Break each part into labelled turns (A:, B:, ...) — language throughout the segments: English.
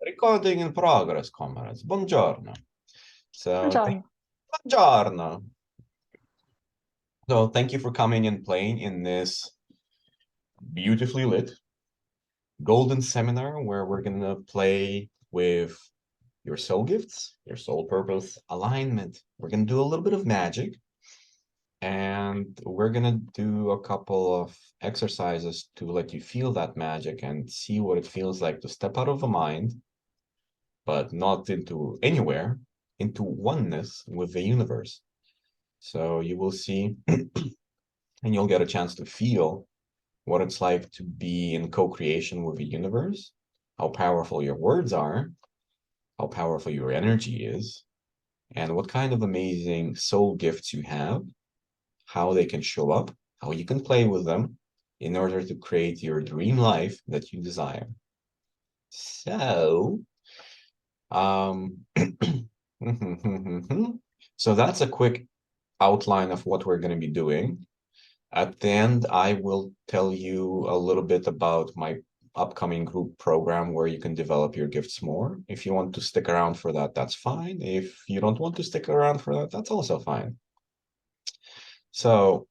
A: Recording in progress, comrades. Buongiorno.
B: Buongiorno.
A: Buongiorno. So thank you for coming and playing in this beautifully lit golden seminar where we're gonna play with your soul gifts, your soul purpose alignment. We're gonna do a little bit of magic, and we're gonna do a couple of exercises to let you feel that magic and see what it feels like to step out of the mind, but not into anywhere, into oneness with the universe. So you will see, and you'll get a chance to feel what it's like to be in co-creation with the universe, how powerful your words are, how powerful your energy is, and what kind of amazing soul gifts you have, how they can show up, how you can play with them in order to create your dream life that you desire. So, so that's a quick outline of what we're going to be doing. At the end, I will tell you a little bit about my upcoming group program where you can develop your gifts more. If you want to stick around for that, that's fine. If you don't want to stick around for that, that's also fine. So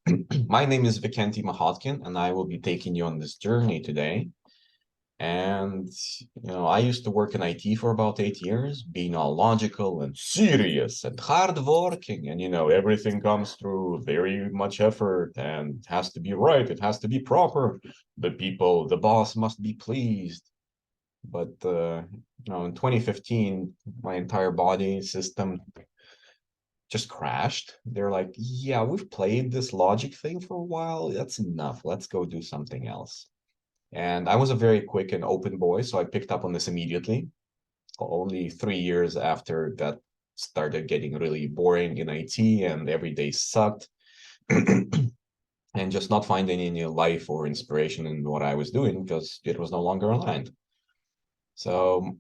A: my name is Vikenty Mahatkin, and I will be taking you on this journey today. And, I used to work in IT for about 8 years, being all logical and serious and hardworking. And, everything comes through very much effort and has to be right. It has to be proper. The boss must be pleased. But, in 2015, my entire body system just crashed. They're like, yeah, we've played this logic thing for a while. That's enough. Let's go do something else. And I was a very quick and open boy, so I picked up on this immediately. Only 3 years after that started getting really boring in IT and every day sucked and just not finding any life or inspiration in what I was doing because it was no longer aligned. So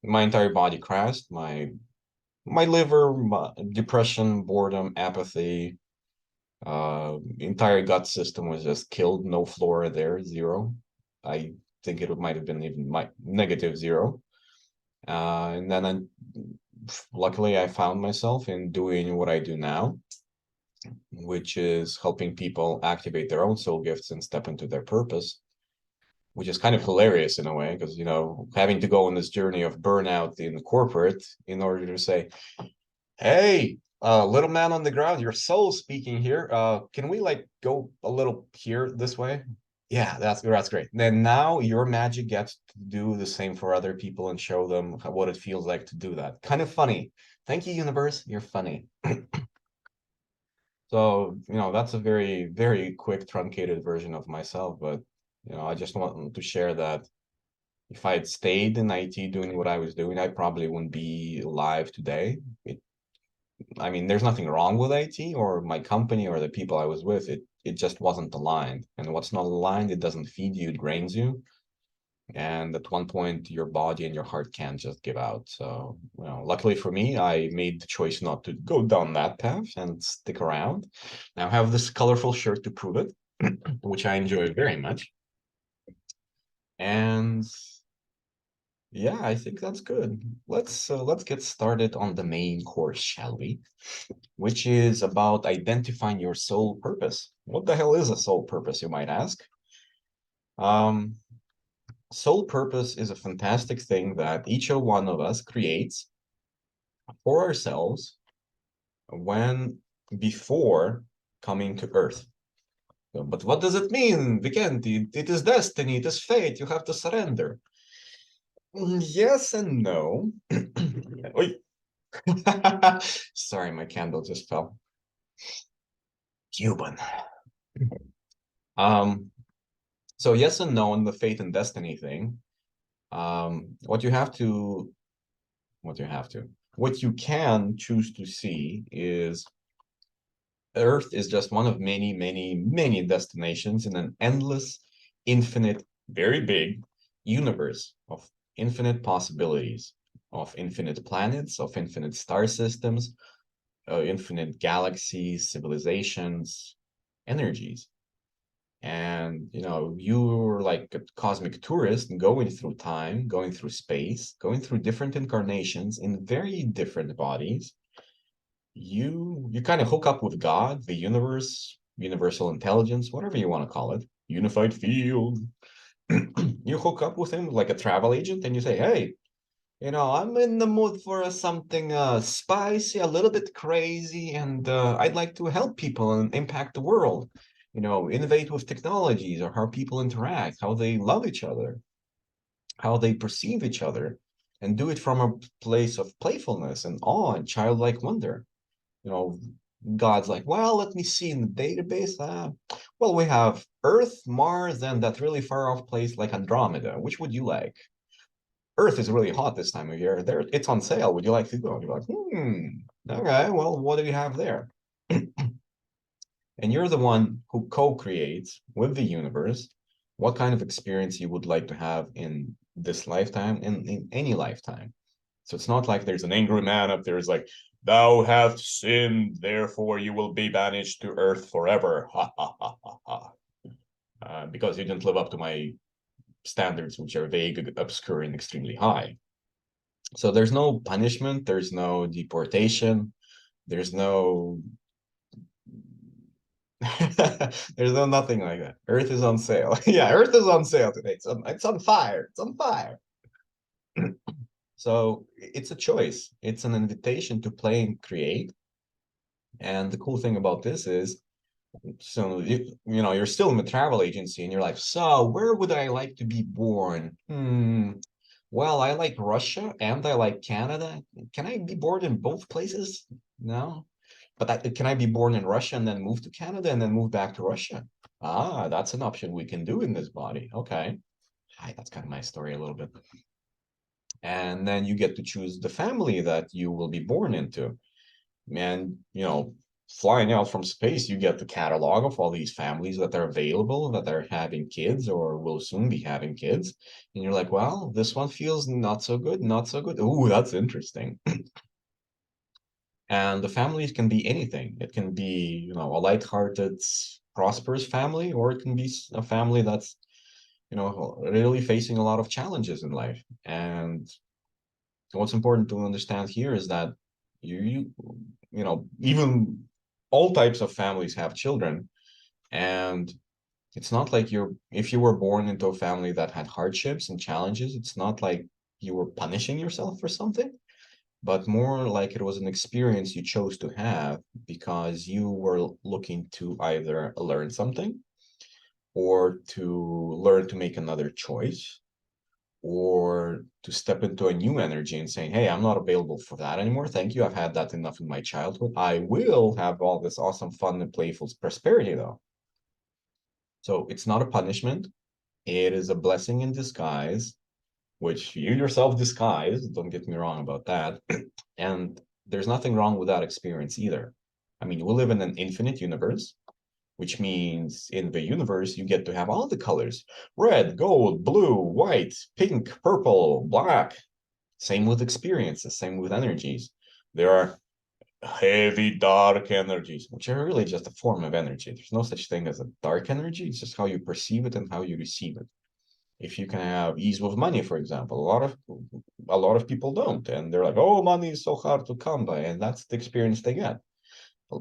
A: my entire body crashed, my liver, depression, boredom, apathy, entire gut system was just killed. No flora there, zero. I think it might have been even negative zero. And then luckily I found myself in doing what I do now, which is helping people activate their own soul gifts and step into their purpose, which is kind of hilarious in a way, because, having to go on this journey of burnout in corporate in order to say, hey, little man on the ground, your soul speaking here. Can we go a little here this way? Yeah, that's great. Then now your magic gets to do the same for other people and show them what it feels like to do that. Kind of funny. Thank you, universe. You're funny. So, that's a very, very quick, truncated version of myself. But, I just want to share that if I had stayed in IT doing what I was doing, I probably wouldn't be alive today. I mean, there's nothing wrong with IT or my company or the people I was with. It just wasn't aligned. And what's not aligned, it doesn't feed you, it drains you. And at one point, your body and your heart can't just give out. So, luckily for me, I made the choice not to go down that path and stick around. Now I have this colorful shirt to prove it, which I enjoy very much. And yeah, I think that's good. Let's get started on the main course, shall we? Which is about identifying your soul purpose. What the hell is a soul purpose, you might ask? Um, Soul purpose is a fantastic thing that each one of us creates for ourselves before coming to Earth. But what does it mean? It is destiny, it is fate, you have to surrender. Yes and no. Sorry, my candle just fell. Cuban. So yes and no on the fate and destiny thing. What you can choose to see is Earth is just one of many, many, many destinations in an endless, infinite, very big universe of infinite possibilities, of infinite planets, of infinite star systems, infinite galaxies, civilizations, energies. And, you're like a cosmic tourist going through time, going through space, going through different incarnations in very different bodies. You kind of hook up with God, the universe, universal intelligence, whatever you want to call it, unified field. You hook up with him like a travel agent and you say, hey, I'm in the mood for something spicy, a little bit crazy, and I'd like to help people and impact the world. Innovate with technologies or how people interact, how they love each other, how they perceive each other, and do it from a place of playfulness and awe and childlike wonder. You know, God's like, well, let me see in the database. Well, we have Earth, Mars, and that really far off place like Andromeda. Which would you like? Earth is really hot this time of year. It's on sale. Would you like to go? You're like, okay, well, what do you have there? And you're the one who co-creates with the universe what kind of experience you would like to have in this lifetime and in any lifetime. So it's not like there's an angry man up there who's like, thou hast sinned, therefore you will be banished to earth forever. Ha ha ha ha ha. Because you didn't live up to my standards, which are vague, obscure, and extremely high. So there's no punishment, there's no deportation, there's no there's no nothing like that. Earth is on sale. Yeah, Earth is on sale today. It's on fire. It's on fire. So it's a choice. It's an invitation to play and create. And the cool thing about this is, so you're still in the travel agency and you're like, so where would I like to be born? Well, I like Russia and I like Canada. Can I be born in both places? No. But can I be born in Russia and then move to Canada and then move back to Russia? Ah, that's an option we can do in this body. Okay. Hi, that's kind of my story a little bit. And then you get to choose the family that you will be born into. And, flying out from space, you get the catalog of all these families that are available, that are having kids or will soon be having kids. And you're like, well, this one feels not so good, not so good. Ooh, that's interesting. And the families can be anything. It can be, a lighthearted, prosperous family, or it can be a family that's, really facing a lot of challenges in life. And what's important to understand here is that even all types of families have children, and it's not like if you were born into a family that had hardships and challenges, it's not like you were punishing yourself for something, but more like it was an experience you chose to have because you were looking to either learn something or to learn to make another choice or to step into a new energy and saying, hey, I'm not available for that anymore. Thank you. I've had that enough in my childhood. I will have all this awesome fun and playful prosperity though. So it's not a punishment. It is a blessing in disguise, which you yourself disguise. Don't get me wrong about that. And there's nothing wrong with that experience either. I mean, we live in an infinite universe, which means in the universe, you get to have all the colors: red, gold, blue, white, pink, purple, black. Same with experiences, same with energies. There are heavy dark energies, which are really just a form of energy. There's no such thing as a dark energy. It's just how you perceive it and how you receive it. If you can have ease with money, for example, a lot of people don't, and they're like, "Oh, money is so hard to come by," and that's the experience they get.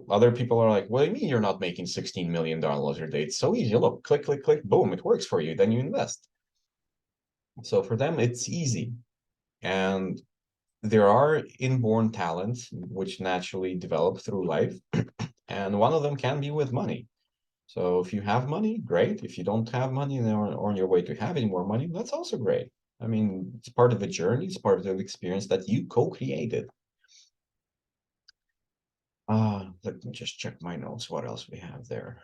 A: Other people are like, "What do you mean you're not making $16 million a day? It's so easy. Look, click, click, click, boom, it works for you. Then you invest." So for them, it's easy, and there are inborn talents which naturally develop through life, and one of them can be with money. So if you have money, great. If you don't have money and are on your way to having more money, that's also great. I mean, it's part of the journey, it's part of the experience that you co-created. Let me just check my notes, what else we have there.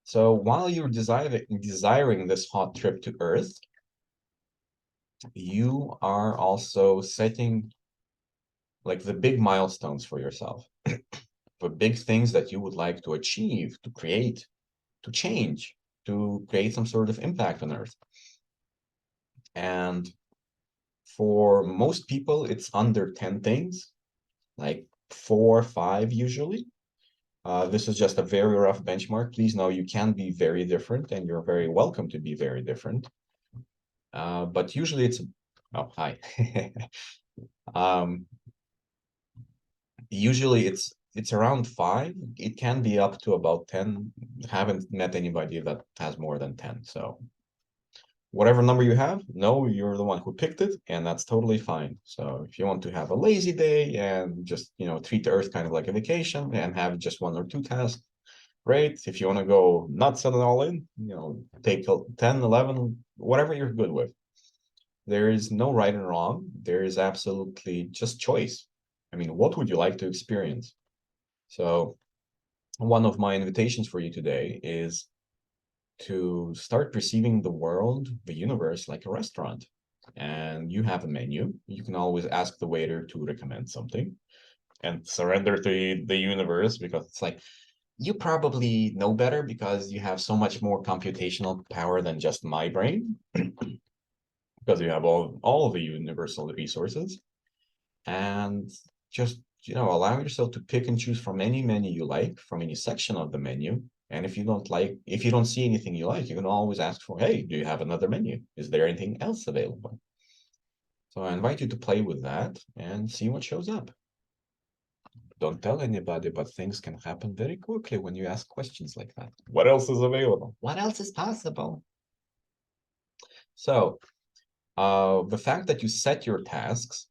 A: So while you're desiring this hot trip to Earth, you are also setting like the big milestones for yourself, the big things that you would like to achieve, to create, to change, to create some sort of impact on Earth. And for most people, it's under 10 things, like 4 or 5 usually. This is just a very rough benchmark. Please know you can be very different and you're very welcome to be very different. But usually it's, oh, hi. um, Usually it's around 5. It can be up to about 10. Haven't met anybody that has more than 10. So whatever number you have, know you're the one who picked it, and that's totally fine. So if you want to have a lazy day and just, treat the earth kind of like a vacation and have just 1 or 2 tasks, great. If you want to go nuts and all in, take 10, 11, whatever you're good with. There is no right and wrong. There is absolutely just choice. I mean, what would you like to experience? So one of my invitations for you today is to start perceiving the world, the universe, like a restaurant. And you have a menu. You can always ask the waiter to recommend something and surrender to the universe, because it's like, you probably know better because you have so much more computational power than just my brain, because you have all of the universal resources. And just, allow yourself to pick and choose from any menu you like, from any section of the menu. And if you don't see anything you like, you can always ask for, hey, do you have another menu? Is there anything else available? So I invite you to play with that and see what shows up. Don't tell anybody, but things can happen very quickly when you ask questions like that. What else is available? What else is possible? So the fact that you set your tasks,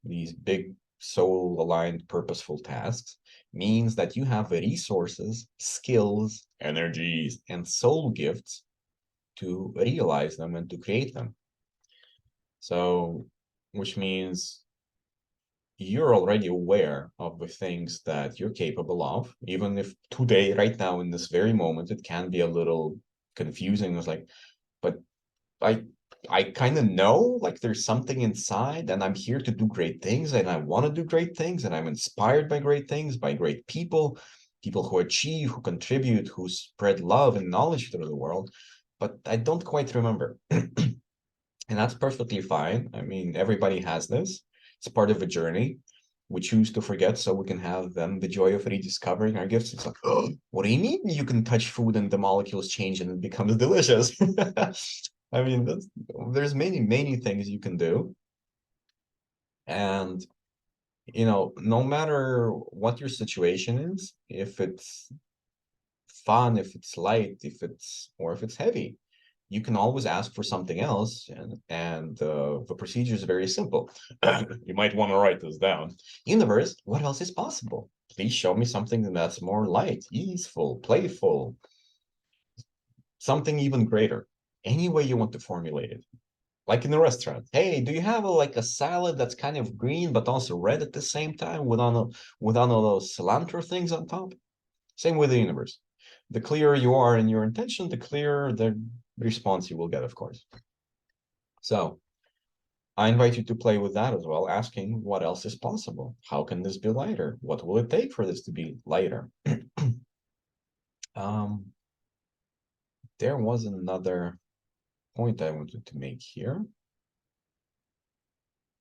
A: these big soul-aligned, purposeful tasks, means that you have the resources, skills, energies, and soul gifts to realize them and to create them. So, which means you're already aware of the things that you're capable of, even if today, right now, in this very moment, it can be a little confusing. It's like, but I I kind of know, like, there's something inside and I'm here to do great things and I want to do great things and I'm inspired by great things, by great people, people who achieve, who contribute, who spread love and knowledge through the world, but I don't quite remember. And that's perfectly fine. I mean, everybody has this. It's part of a journey. We choose to forget so we can have then the joy of rediscovering our gifts. It's like, oh, what do you mean you can touch food and the molecules change and it becomes delicious? I mean, there's many, many things you can do. And, no matter what your situation is, if it's fun, if it's light, if it's heavy, you can always ask for something else, and the procedure is very simple. You might want to write this down. Universe, what else is possible? Please show me something that's more light, easeful, playful, something even greater. Any way you want to formulate it. Like in a restaurant. Hey, do you have like a salad that's kind of green but also red at the same time with all those cilantro things on top? Same with the universe. The clearer you are in your intention, the clearer the response you will get, of course. So I invite you to play with that as well, asking what else is possible? How can this be lighter? What will it take for this to be lighter? um, there was another point I wanted to make here,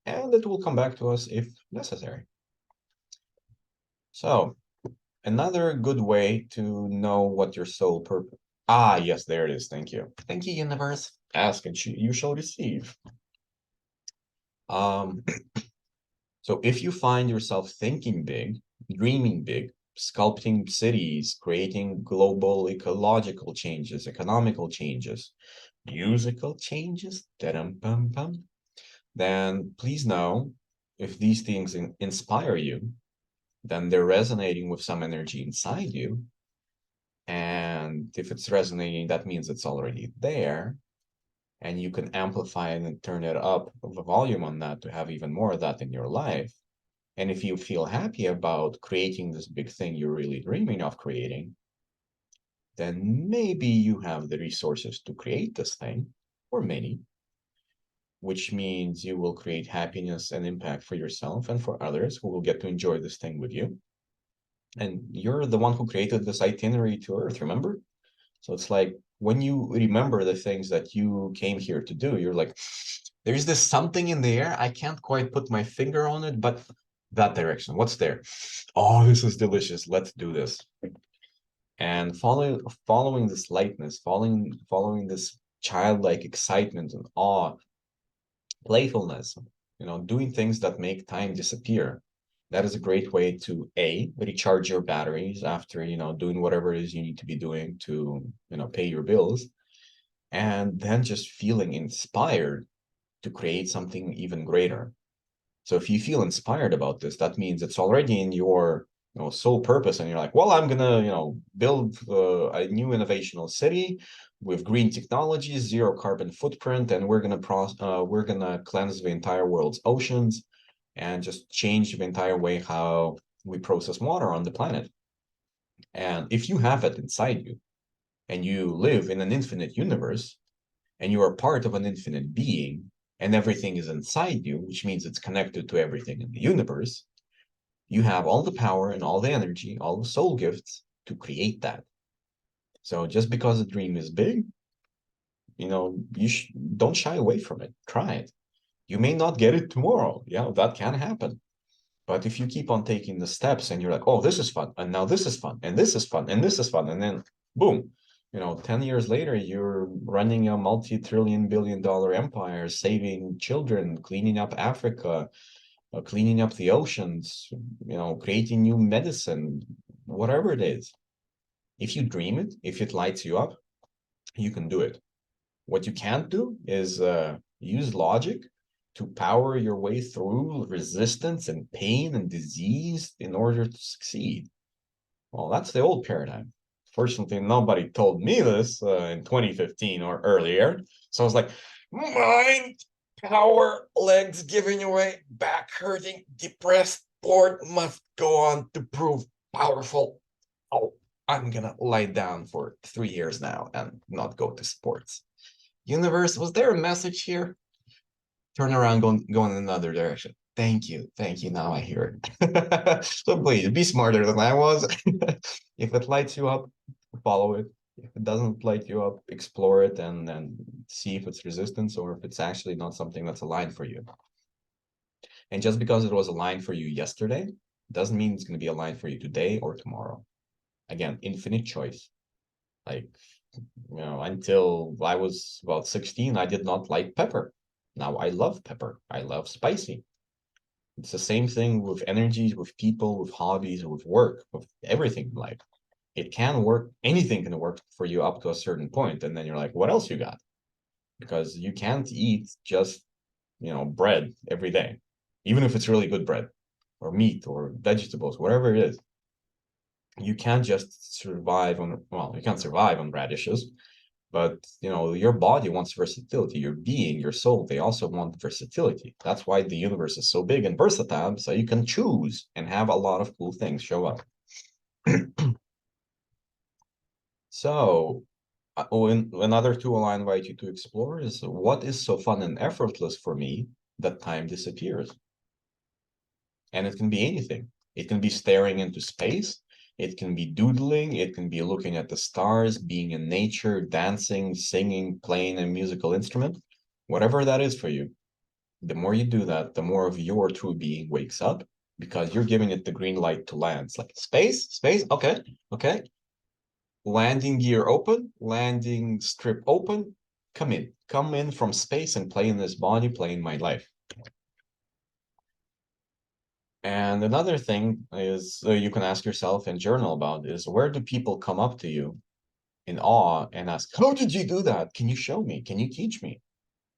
A: and it will come back to us if necessary. So another good way to know what your soul purpose. Ah, yes, there it is. Thank you. Thank you, universe. Ask and you shall receive. Um, so if you find yourself thinking big, dreaming big, sculpting cities, creating global ecological changes, economical changes, musical changes, then please know, if these things inspire you, then they're resonating with some energy inside you. And if it's resonating, that means it's already there. And you can amplify it and turn it up the volume on that to have even more of that in your life. And if you feel happy about creating this big thing you're really dreaming of creating, then maybe you have the resources to create this thing, or many, which means you will create happiness and impact for yourself and for others who will get to enjoy this thing with you. And you're the one who created this itinerary to Earth, remember? So it's like, when you remember the things that you came here to do, you're like, there's this something in the air. I can't quite put my finger on it, but that direction. What's there? Oh, this is delicious. Let's do this. And following this lightness, following this childlike excitement and awe, playfulness, doing things that make time disappear. That is a great way to recharge your batteries after, doing whatever it is you need to be doing to, pay your bills, and then just feeling inspired to create something even greater. So if you feel inspired about this, that means it's already in your sole purpose, and you're like, well, I'm gonna build a new innovational city with green technologies, zero carbon footprint, and we're gonna cleanse the entire world's oceans and just change the entire way how we process water on the planet. And if you have it inside you, and you live in an infinite universe, and you are part of an infinite being, and everything is inside you, which means it's connected to everything in the universe, you have all the power and all the energy, all the soul gifts to create that. So just because a dream is big, don't shy away from it. Try it. You may not get it tomorrow. Yeah, that can happen. But if you keep on taking the steps and you're like, oh, this is fun, and now this is fun, and this is fun, and this is fun, and then boom, 10 years later, you're running a multi-trillion billion dollar empire, saving children, cleaning up Africa, cleaning up the oceans, creating new medicine, whatever it is. If you dream it, if it lights you up, you can do it. What you can't do is use logic to power your way through resistance and pain and disease in order to succeed. Well, that's the old paradigm. Fortunately, nobody told me this in 2015 or earlier. So I was like, mind, power, legs giving away, back hurting, depressed, bored, must go on to prove powerful. Oh, I'm gonna lie down for 3 years now and not go to sports. Universe, was there a message here? Turn around, going in another direction. Thank you. Thank you. Now I hear it. So please be smarter than I was. If it lights you up, follow it. If it doesn't light you up, explore it and see if it's resistance or if it's actually not something that's aligned for you. And just because it was aligned for you yesterday doesn't mean it's going to be aligned for you today or tomorrow. Again, infinite choice. Like, until I was about 16, I did not like pepper. Now I love pepper. I love spicy. It's the same thing with energies, with people, with hobbies, with work, with everything in life. It can work. Anything can work for you up to a certain point, and then you're like, what else you got? Because you can't eat just, bread every day, even if it's really good bread or meat or vegetables, whatever it is. You can't just survive on, well, you can't survive on radishes, but your body wants versatility, your being, your soul, they also want versatility. That's why the universe is so big and versatile, so you can choose and have a lot of cool things show up. So another tool I invite you to explore is, what is so fun and effortless for me that time disappears? And it can be anything. It can be staring into space. It can be doodling. It can be looking at the stars, being in nature, dancing, singing, playing a musical instrument. Whatever that is for you, the more you do that, the more of your true being wakes up, because you're giving it the green light to land. It's like, space, okay, okay. Landing gear open, landing strip open. Come in from space and play in this body, play in my life. And another thing is, you can ask yourself and journal about is, where do people come up to you in awe and ask, how did you do that? Can you show me? Can you teach me?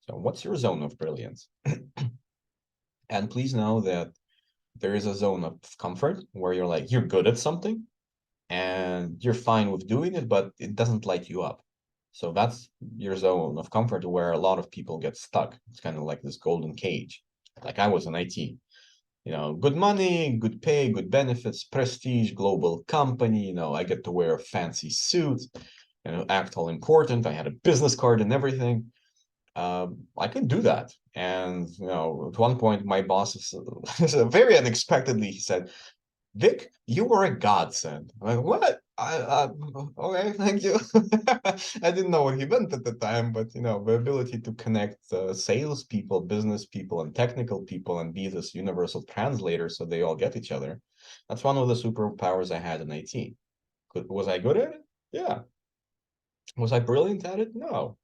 A: So what's your zone of brilliance? And please know that there is a zone of comfort where you're like, you're good at something and you're fine with doing it, but it doesn't light you up. So that's your zone of comfort where a lot of people get stuck. It's kind of like this golden cage. Like I was in IT. Good money, good pay, good benefits, prestige, global company. I get to wear a fancy suit, act all important. I had a business card and everything. I could do that. And, at one point, my boss very unexpectedly, he said, Vic, you were a godsend. I'm like, what? I okay, thank you. I didn't know what he meant at the time, but the ability to connect sales people, business people, and technical people, and be this universal translator, so they all get each other. That's one of the superpowers I had in IT. Was I good at it? Yeah. Was I brilliant at it? No.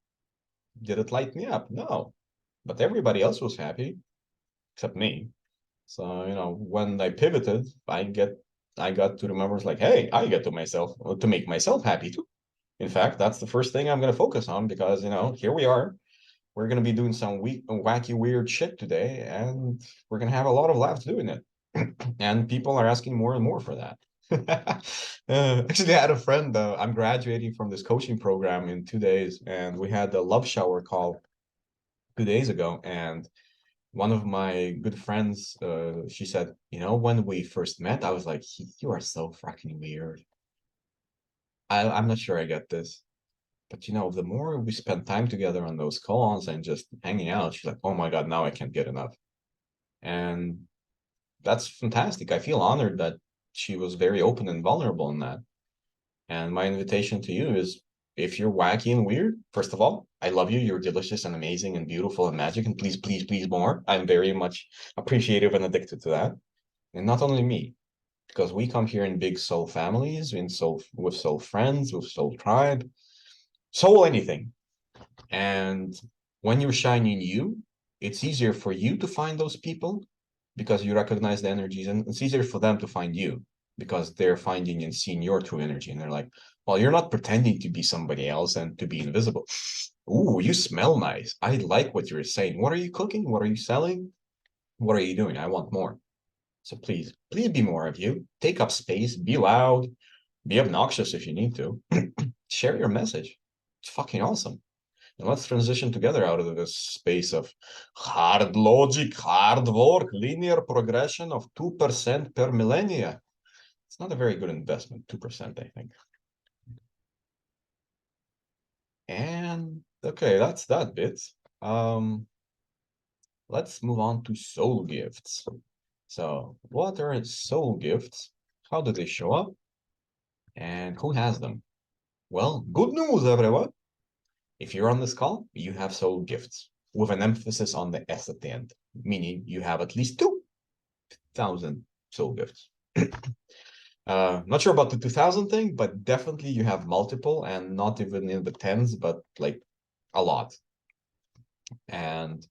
A: Did it light me up? No. But everybody else was happy except me. So, when I pivoted, I got to remember it's like, hey, I get to make myself happy too. In fact, that's the first thing I'm going to focus on because, here we are. We're going to be doing some wacky, weird shit today, and we're going to have a lot of laughs doing it. And people are asking more and more for that. Actually, I had a friend. I'm graduating from this coaching program in 2 days, and we had a love shower call 2 days ago. And one of my good friends, she said, when we first met, I was like, you are so fucking weird. I'm not sure I get this. But the more we spend time together on those calls and just hanging out, she's like, oh my God, now I can't get enough. And that's fantastic. I feel honored that she was very open and vulnerable in that. And my invitation to you is if you're wacky and weird, first of all, I love you. You're delicious and amazing and beautiful and magic. And please, please, please more. I'm very much appreciative and addicted to that. And not only me, because we come here in big soul families, with soul friends, with soul tribe, soul anything. And when you're shining you, it's easier for you to find those people because you recognize the energies, and it's easier for them to find you because they're finding and seeing your true energy. And they're like, well, you're not pretending to be somebody else and to be invisible. Ooh, you smell nice. I like what you're saying. What are you cooking? What are you selling? What are you doing? I want more. So please, please be more of you. Take up space, be loud, be obnoxious if you need to. Share your message. It's fucking awesome. And let's transition together out of this space of hard logic, hard work, linear progression of 2% per millennia. It's not a very good investment, 2%, I think. And okay, that's that bit. Um, let's move on to soul gifts. So, what are soul gifts? How do they show up? And who has them? Well, good news, everyone. If you're on this call, you have soul gifts with an emphasis on the S at the end, meaning you have at least 2,000 soul gifts. Not sure about the 2,000 thing, but definitely you have multiple and not even in the tens, but like a lot. And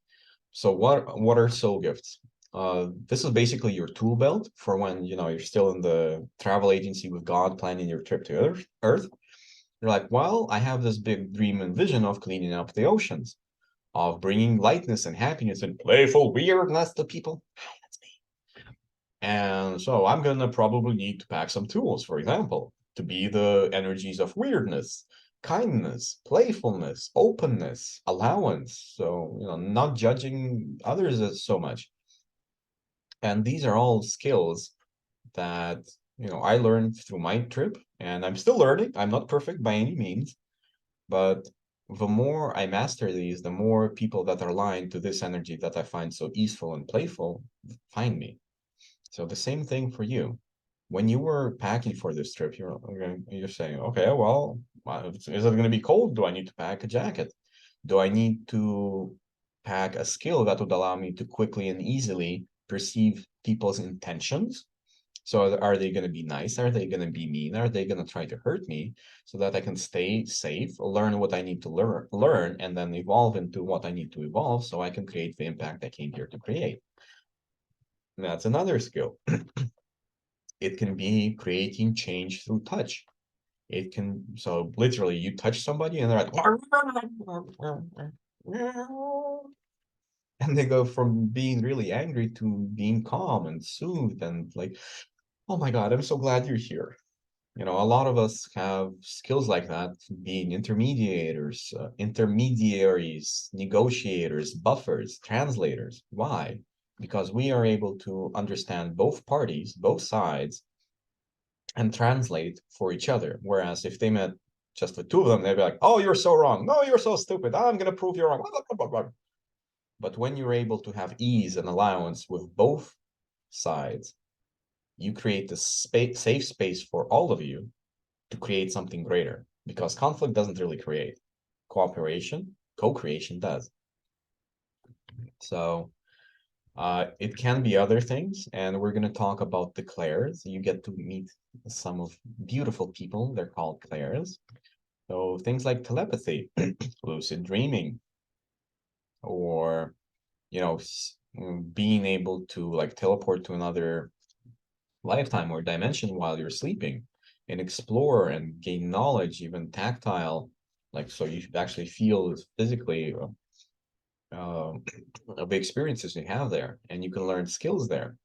A: so what are soul gifts? This is basically your tool belt for when you're still in the travel agency with God planning your trip to Earth. You're like, well, I have this big dream and vision of cleaning up the oceans, of bringing lightness and happiness and playful weirdness to people. Hi, that's me. And so I'm gonna probably need to pack some tools, for example, to be the energies of weirdness, kindness, playfulness, openness, allowance. So, not judging others so much. And these are all skills that, I learned through my trip, and I'm still learning. I'm not perfect by any means, but the more I master these, the more people that are aligned to this energy that I find so easeful and playful find me. So the same thing for you. When you were packing for this trip, you're saying, okay, well, is it going to be cold? Do I need to pack a jacket? Do I need to pack a skill that would allow me to quickly and easily perceive people's intentions? So are they going to be nice? Are they going to be mean? Are they going to try to hurt me so that I can stay safe, learn what I need to learn, and then evolve into what I need to evolve so I can create the impact I came here to create? And that's another skill. It can be creating change through touch. It can, so literally you touch somebody and they're like, and they go from being really angry to being calm and soothed and like, oh my God, I'm so glad you're here. A lot of us have skills like that, being intermediaries, negotiators, buffers, translators. Why? Because we are able to understand both parties, both sides, and translate for each other. Whereas if they met just the two of them, they'd be like, oh, you're so wrong. No, you're so stupid. I'm going to prove you're wrong. But when you're able to have ease and allowance with both sides, you create the safe space for all of you to create something greater, because conflict doesn't really create. Cooperation, co-creation does. So it can be other things, and we're going to talk about the clairs. You get to meet some of beautiful people. They're called clairs. So things like telepathy, lucid dreaming, or being able to like teleport to another lifetime or dimension while you're sleeping and explore and gain knowledge, even tactile, like so you should actually feel physically uh, of the experiences you have there, and you can learn skills there.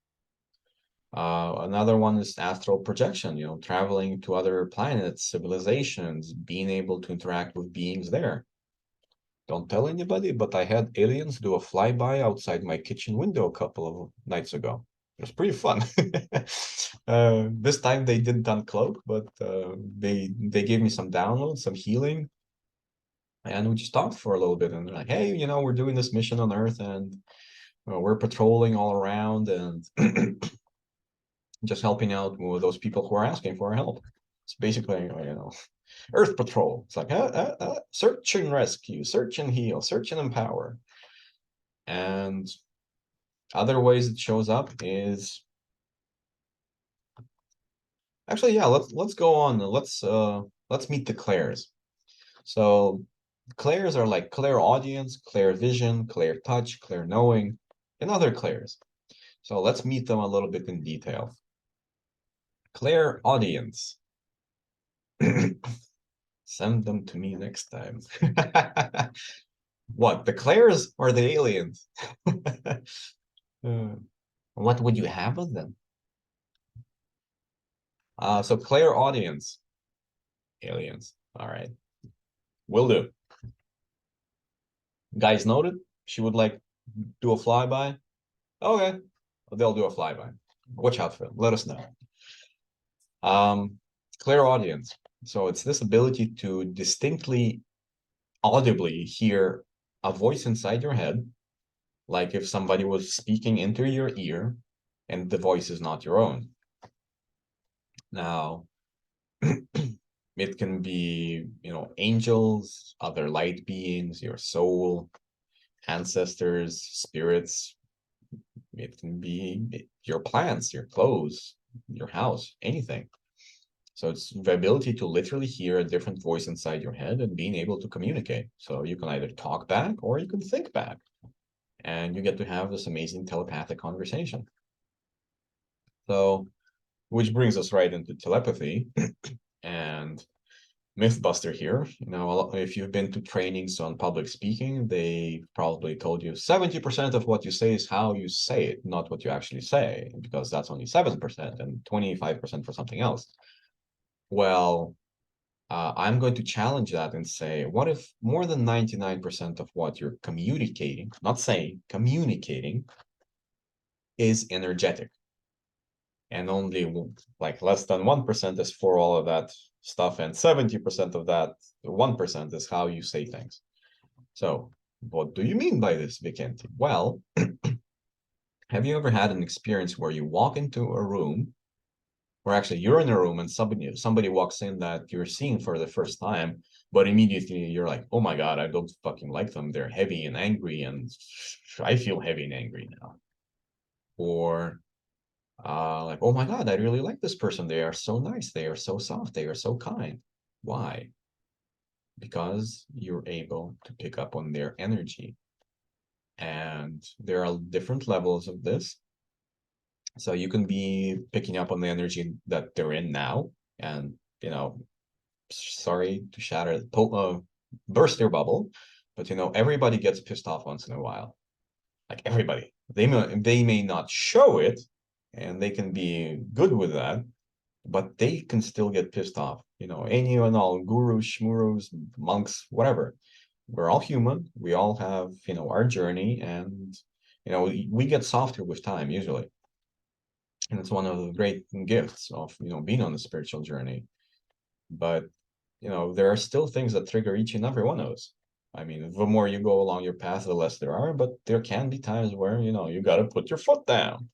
A: Another one is astral projection, traveling to other planets, civilizations, being able to interact with beings there. Don't tell anybody, but I had aliens do a flyby outside my kitchen window a couple of nights ago. It was pretty fun. This time they didn't uncloak, but they gave me some downloads, some healing, and we just talked for a little bit. And they're like, "Hey, we're doing this mission on Earth, and we're patrolling all around and just helping out with those people who are asking for our help." It's basically, Earth Patrol. It's like search and rescue, search and heal, search and empower. And other ways it shows up is actually, yeah, let's go on. Let's meet the clairs. So clairs are like clairaudience, clairvision, clair touch, clair knowing, and other clairs. So let's meet them a little bit in detail. Clairaudience. Send them to me next time. What, the clairs or the aliens? What would you have of them? So clairaudience. Aliens. All right. Will do. Guys noted. She would like do a flyby. Okay. They'll do a flyby. Watch out for them. Let us know. Clairaudience. So it's this ability to distinctly, audibly hear a voice inside your head, like if somebody was speaking into your ear and the voice is not your own. Now, it can be, angels, other light beings, your soul, ancestors, spirits. It can be your plants, your clothes, your house, anything. So it's the ability to literally hear a different voice inside your head and being able to communicate. So you can either talk back or you can think back, and you get to have this amazing telepathic conversation. So, which brings us right into telepathy and Mythbuster here. If you've been to trainings on public speaking, they probably told you 70% of what you say is how you say it, not what you actually say, because that's only 7% and 25% for something else. Well, I'm going to challenge that and say, what if more than 99% of what you're communicating, not saying, communicating, is energetic? And only like less than 1% is for all of that stuff, and 70% of that 1% is how you say things. So what do you mean by this, Vicente? Well, have you ever had an experience where you walk into a room, or actually you're in a room and somebody walks in that you're seeing for the first time, but immediately you're like, oh my God, I don't fucking like them. They're heavy and angry, and I feel heavy and angry now. Or like, oh my God, I really like this person. They are so nice. They are so soft. They are so kind. Why? Because you're able to pick up on their energy. And there are different levels of this. So you can be picking up on the energy that they're in now. And, sorry to burst your bubble, but, everybody gets pissed off once in a while. Like everybody. They may not show it, and they can be good with that, but they can still get pissed off. Any and all gurus, shmurus, monks, whatever. We're all human. We all have, our journey, and we get softer with time usually. And it's one of the great gifts of being on the spiritual journey. But there are still things that trigger each and every one of us. I mean, the more you go along your path, the less there are, but there can be times where you got to put your foot down.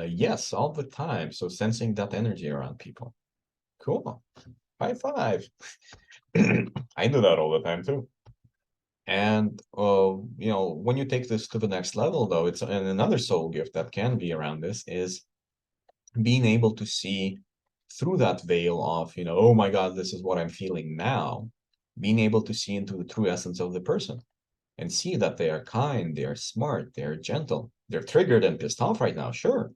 A: Yes, all the time. So sensing that energy around people. cool. High five. I do that all the time too. And when you take this to the next level, though, it's and another soul gift that can be around this is being able to see through that veil of, oh my God, this is what I'm feeling now, being able to see into the true essence of the person and see that they are kind, they are smart, they are gentle, they're triggered and pissed off right now, sure.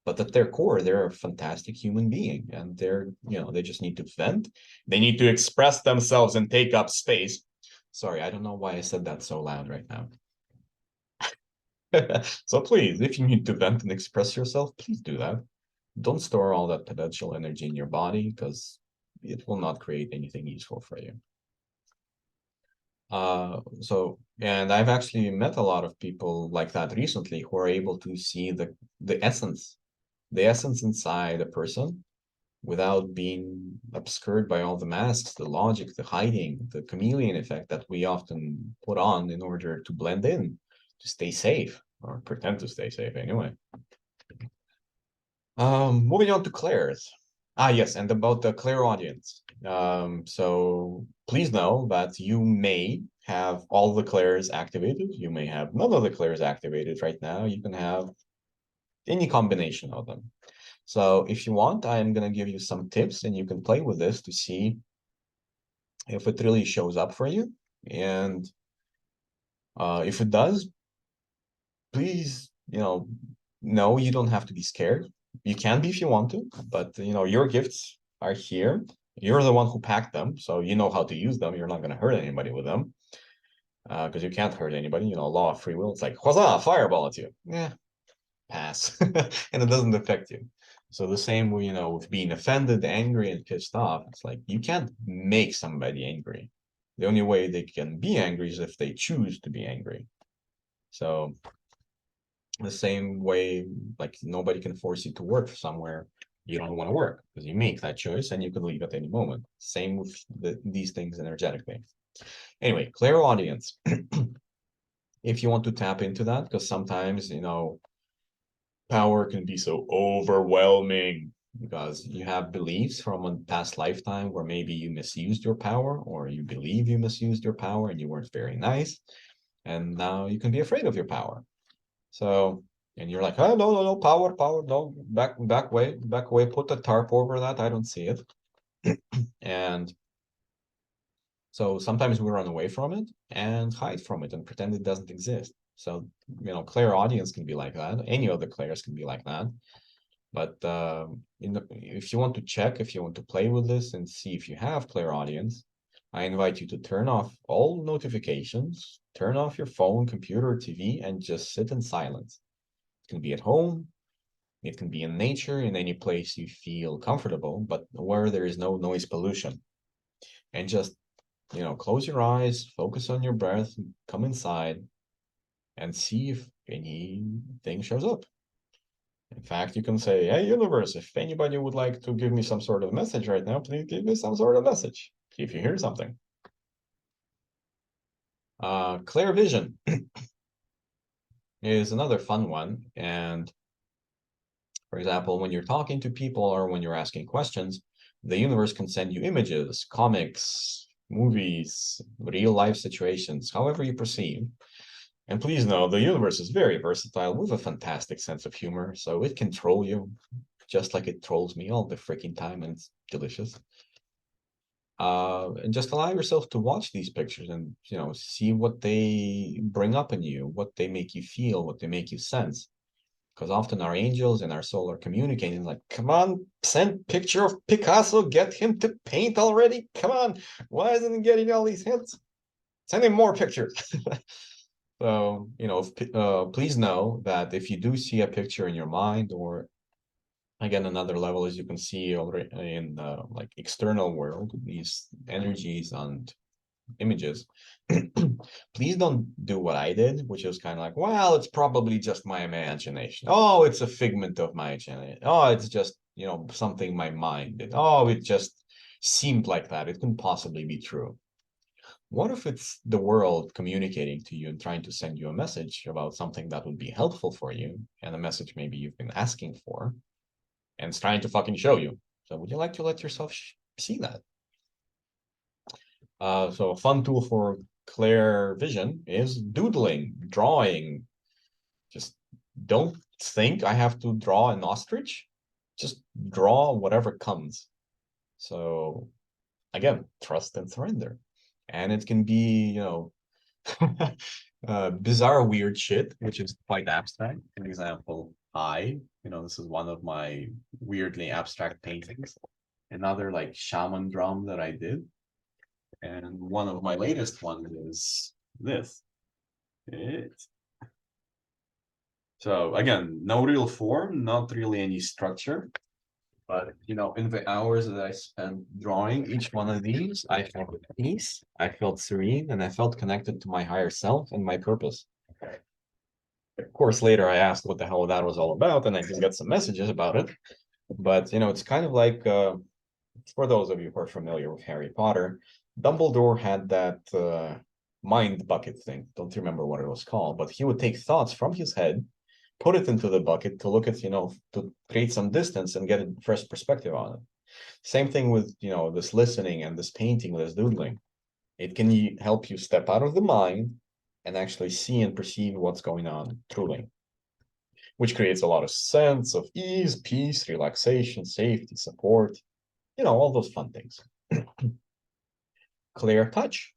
A: But at their core, they're a fantastic human being, and they just need to vent. They need to express themselves and take up space. Sorry, I don't know why I said that so loud right now. So please, if you need to vent and express yourself, please do that. Don't store all that potential energy in your body because it will not create anything useful for you. And I've actually met a lot of people like that recently who are able to see the essence inside a person without being obscured by all the masks, the logic, the hiding, the chameleon effect that we often put on in order to blend in, to stay safe, or pretend to stay safe anyway. Moving on to clairs. Yes, and about the clairaudience. So please know that you may have all the clairs activated. You may have none of the clairs activated right now. You can have any combination of them. So if you want, I'm going to give you some tips and you can play with this to see if it really shows up for you. And if it does, please, no, you don't have to be scared. You can be if you want to, but your gifts are here. You're the one who packed them, so you know how to use them. You're not going to hurt anybody with them because you can't hurt anybody. Law of free will. It's like, huzzah, fireball at you. Yeah, pass. And it doesn't affect you. So the same way, with being offended, angry, and pissed off, it's like you can't make somebody angry. The only way they can be angry is if they choose to be angry. So the same way, like nobody can force you to work somewhere you don't want to work because you make that choice and you can leave at any moment. Same with these things energetically. Anyway, clairaudience. If you want to tap into that, because sometimes, power can be so overwhelming because you have beliefs from a past lifetime where maybe you misused your power or you believe you misused your power and you weren't very nice. And now you can be afraid of your power. So, and you're like, oh, no, no, no, power, no, back away, put the tarp over that. I don't see it. And so sometimes we run away from it and hide from it and pretend it doesn't exist. So, clairaudience can be like that. Any of the clairs can be like that. But if you want to check, if you want to play with this and see if you have clairaudience, I invite you to turn off all notifications, turn off your phone, computer, or TV, and just sit in silence. It can be at home, it can be in nature, in any place you feel comfortable, but where there is no noise pollution. And just, close your eyes, focus on your breath, come inside, and see if anything shows up. In fact, you can say, hey, universe, if anybody would like to give me some sort of message right now, please give me some sort of message. See if you hear something. Clear vision is another fun one. And for example, when you're talking to people or when you're asking questions, the universe can send you images, comics, movies, real life situations, however you perceive. And please know, the universe is very versatile with a fantastic sense of humor, so it can troll you just like it trolls me all the freaking time, and it's delicious. And just allow yourself to watch these pictures and, see what they bring up in you, what they make you feel, what they make you sense. Because often our angels and our soul are communicating like, come on, send picture of Picasso, get him to paint already. Come on, why isn't he getting all these hints? Send him more pictures. So, please know that if you do see a picture in your mind, or again, another level is you can see already in the like external world, these energies and images, please don't do what I did, which is kind of like, well, it's probably just my imagination. Oh, it's a figment of my imagination. Oh, it's just, something my mind did. Oh, it just seemed like that. It couldn't possibly be true. What if it's the world communicating to you and trying to send you a message about something that would be helpful for you, and a message maybe you've been asking for, and it's trying to fucking show you? So would you like to let yourself see that? So a fun tool for clear vision is doodling, drawing. Just don't think I have to draw an ostrich. Just draw whatever comes. So again, trust and surrender. And it can be, bizarre, weird shit, which is quite abstract. An example, this is one of my weirdly abstract paintings. Another like shaman drum that I did. And one of my latest ones is this. So again, no real form, not really any structure. But in the hours that I spent drawing each one of these, I felt at peace, I felt serene, and I felt connected to my higher self and my purpose. Of course, later I asked what the hell that was all about, and I did get some messages about it. But it's kind of like for those of you who are familiar with Harry Potter, Dumbledore had that mind bucket thing. Don't remember what it was called, but he would take thoughts from his head, put it into the bucket to look at, to create some distance and get a fresh perspective on it. Same thing with, this listening and this painting, this doodling. It can help you step out of the mind and actually see and perceive what's going on truly, which creates a lot of sense of ease, peace, relaxation, safety, support, all those fun things. Clear touch,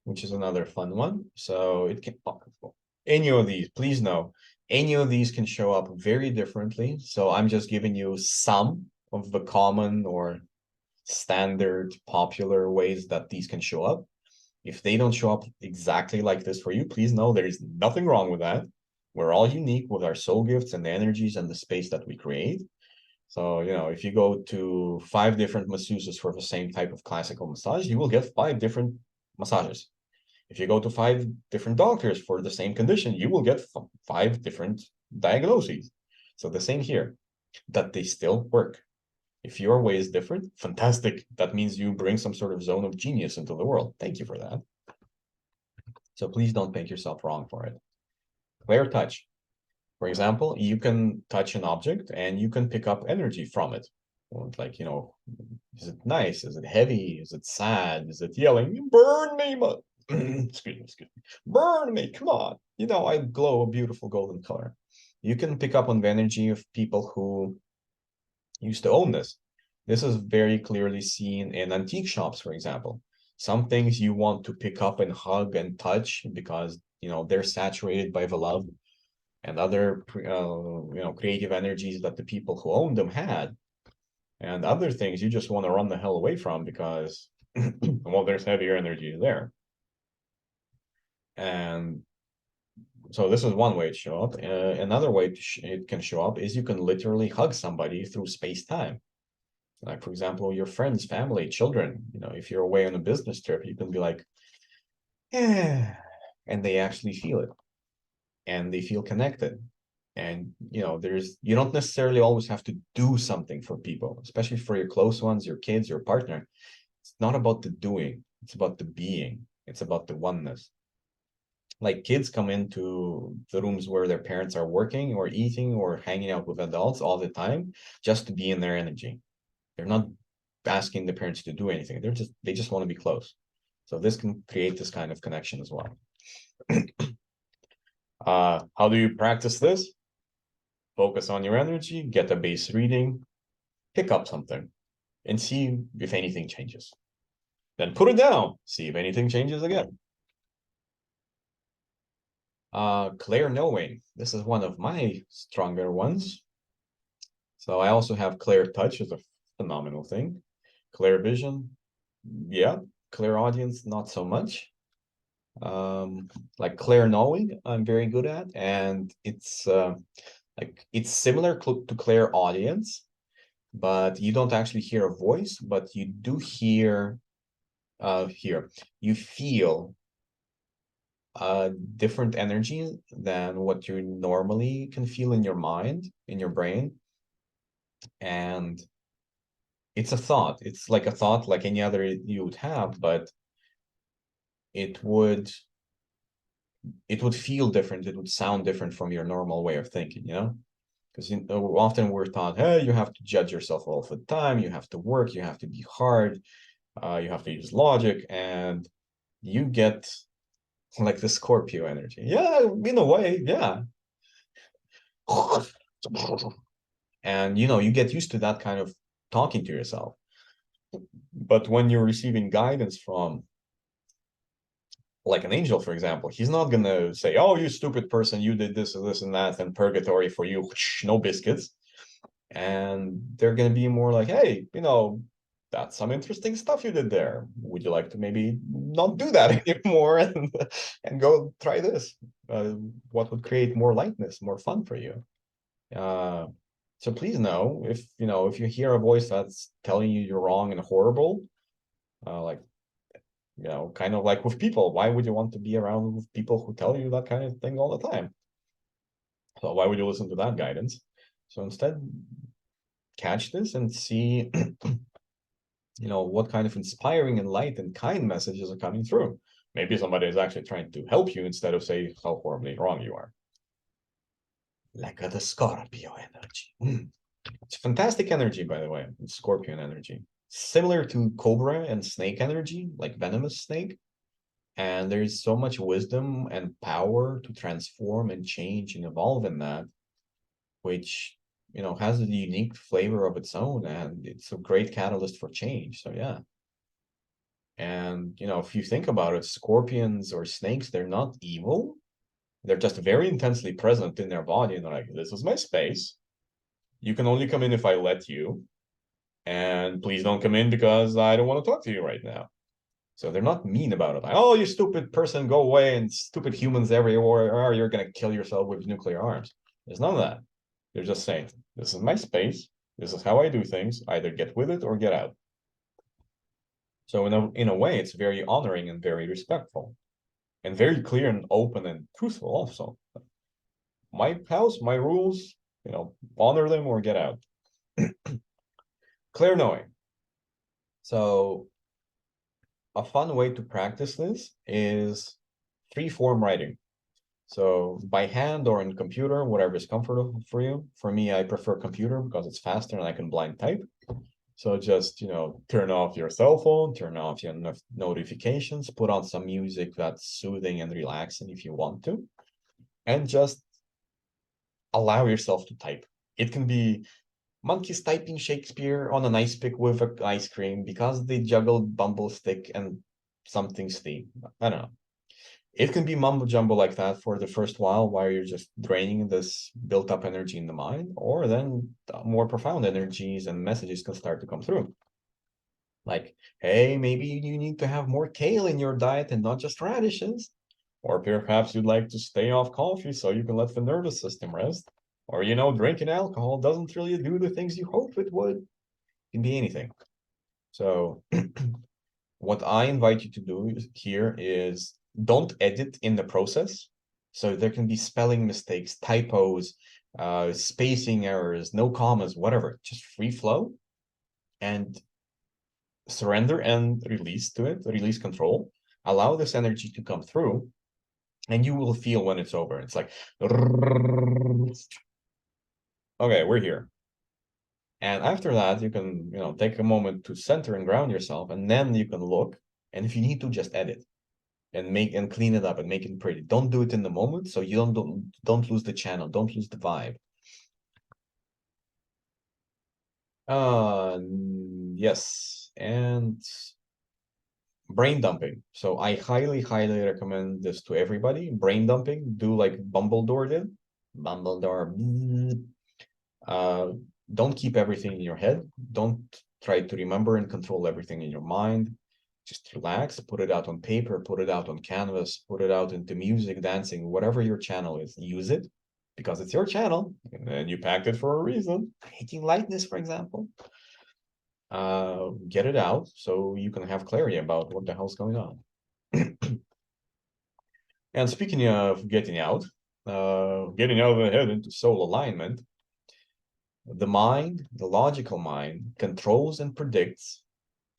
A: which is another fun one. So it can, any of these, please know, any of these can show up very differently. So I'm just giving you some of the common or standard popular ways that these can show up. If they don't show up exactly like this for you, please know there is nothing wrong with that. We're all unique with our soul gifts and the energies and the space that we create. So, if you go to 5 different masseuses for the same type of classical massage, you will get 5 different massages. If you go to 5 different doctors for the same condition, you will get 5 different diagnoses. So the same here, that they still work. If your way is different, fantastic. That means you bring some sort of zone of genius into the world. Thank you for that. So please don't make yourself wrong for it. Clear touch. For example, you can touch an object and you can pick up energy from it. Like, is it nice? Is it heavy? Is it sad? Is it yelling? Burn me, excuse me. Burn me, come on. I glow a beautiful golden color. You can pick up on the energy of people who used to own this. This is very clearly seen in antique shops, for example. Some things you want to pick up and hug and touch because, they're saturated by the love and other creative energies that the people who owned them had, and other things you just want to run the hell away from because well, there's heavier energy there. And so this is one way to show up. Another way it can show up is you can literally hug somebody through space-time. Like, for example, your friends, family, children. If you're away on a business trip, you can be like, yeah, and they actually feel it and they feel connected. And you don't necessarily always have to do something for people, especially for your close ones, your kids, your partner. It's not about the doing, it's about the being, it's about the oneness. Like, kids come into the rooms where their parents are working or eating or hanging out with adults all the time just to be in their energy. They're not asking the parents to do anything. They just want to be close. So this can create this kind of connection as well. How do you practice this? Focus on your energy, get a base reading, pick up something, and see if anything changes. Then put it down, see if anything changes again. Clear knowing. This is one of my stronger ones. So I also have clear touch as a phenomenal thing. Clear vision, yeah. Clear audience, not so much. Like clear knowing, I'm very good at, and it's it's similar to clear audience, but you don't actually hear a voice, but you do hear you feel different energy than what you normally can feel in your mind, in your brain. And it's a thought. It's like a thought like any other you would have, but it would feel different. It would sound different from your normal way of thinking, Because often we're taught, hey, you have to judge yourself all the time, you have to work, you have to be hard, you have to use logic, and you get like the Scorpio energy. Yeah, in a way, yeah. And you get used to that kind of talking to yourself. But when you're receiving guidance from like an angel, for example, he's not gonna say, "Oh, you stupid person, you did this and this and that, and purgatory for you, no biscuits." And they're gonna be more like, "Hey, that's some interesting stuff you did there. Would you like to maybe not do that anymore and go try this? What would create more lightness, more fun for you?" Uh, so please know if you hear a voice that's telling you you're wrong and horrible, like kind of like with people. Why would you want to be around with people who tell you that kind of thing all the time? So why would you listen to that guidance? So instead, catch this and see, what kind of inspiring and light and kind messages are coming through. Maybe somebody is actually trying to help you instead of say how horribly wrong you are. Like the Scorpio energy. It's fantastic energy, by the way. It's Scorpion energy. Similar to Cobra and Snake energy, like venomous snake. And there's so much wisdom and power to transform and change and evolve in that, which, has a unique flavor of its own. And it's a great catalyst for change. So, yeah. And, if you think about it, scorpions or snakes, they're not evil. They're just very intensely present in their body. And they're like, this is my space. You can only come in if I let you. And please don't come in because I don't want to talk to you right now. So they're not mean about it. Like, oh, you stupid person, go away, and stupid humans everywhere, or you're going to kill yourself with nuclear arms. There's none of that. They're just saying, this is my space. This is how I do things. Either get with it or get out. So in a way, it's very honoring and very respectful and very clear and open and truthful also. My house, my rules, honor them or get out. Clear knowing. So a fun way to practice this is free form writing. So by hand or in computer, whatever is comfortable for you. For me, I prefer computer because it's faster and I can blind type. So just, turn off your cell phone, turn off your notifications, put on some music that's soothing and relaxing if you want to, and just allow yourself to type. It can be monkeys typing Shakespeare on an ice pick with ice cream because they juggled bumble stick and something steam. I don't know. It can be mumbo jumbo like that for the first while you're just draining this built up energy in the mind, or then more profound energies and messages can start to come through. Like, hey, maybe you need to have more kale in your diet and not just radishes. Or perhaps you'd like to stay off coffee so you can let the nervous system rest. Or, drinking alcohol doesn't really do the things you hoped it would. It can be anything. So what I invite you to do here is don't edit in the process. So there can be spelling mistakes, typos, spacing errors, no commas, whatever. Just free flow and surrender and release to it, release control. Allow this energy to come through, and you will feel when it's over. It's like, okay, we're here. And after that, you can, take a moment to center and ground yourself, and then you can look. And if you need to, just edit and make and clean it up and make it pretty. Don't do it in the moment, so you don't lose the channel, don't lose the vibe. Yes, and brain dumping. So I highly, highly recommend this to everybody. Brain dumping, do like Bumbledore did. Bumbledore. Uh, don't keep everything in your head. Don't try to remember and control everything in your mind. Just relax, put it out on paper, put it out on canvas, put it out into music, dancing, whatever your channel is, use it because it's your channel and you packed it for a reason. Creating lightness, for example. Get it out so you can have clarity about what the hell's going on. And speaking of getting out of the head into soul alignment, the mind, the logical mind, controls and predicts,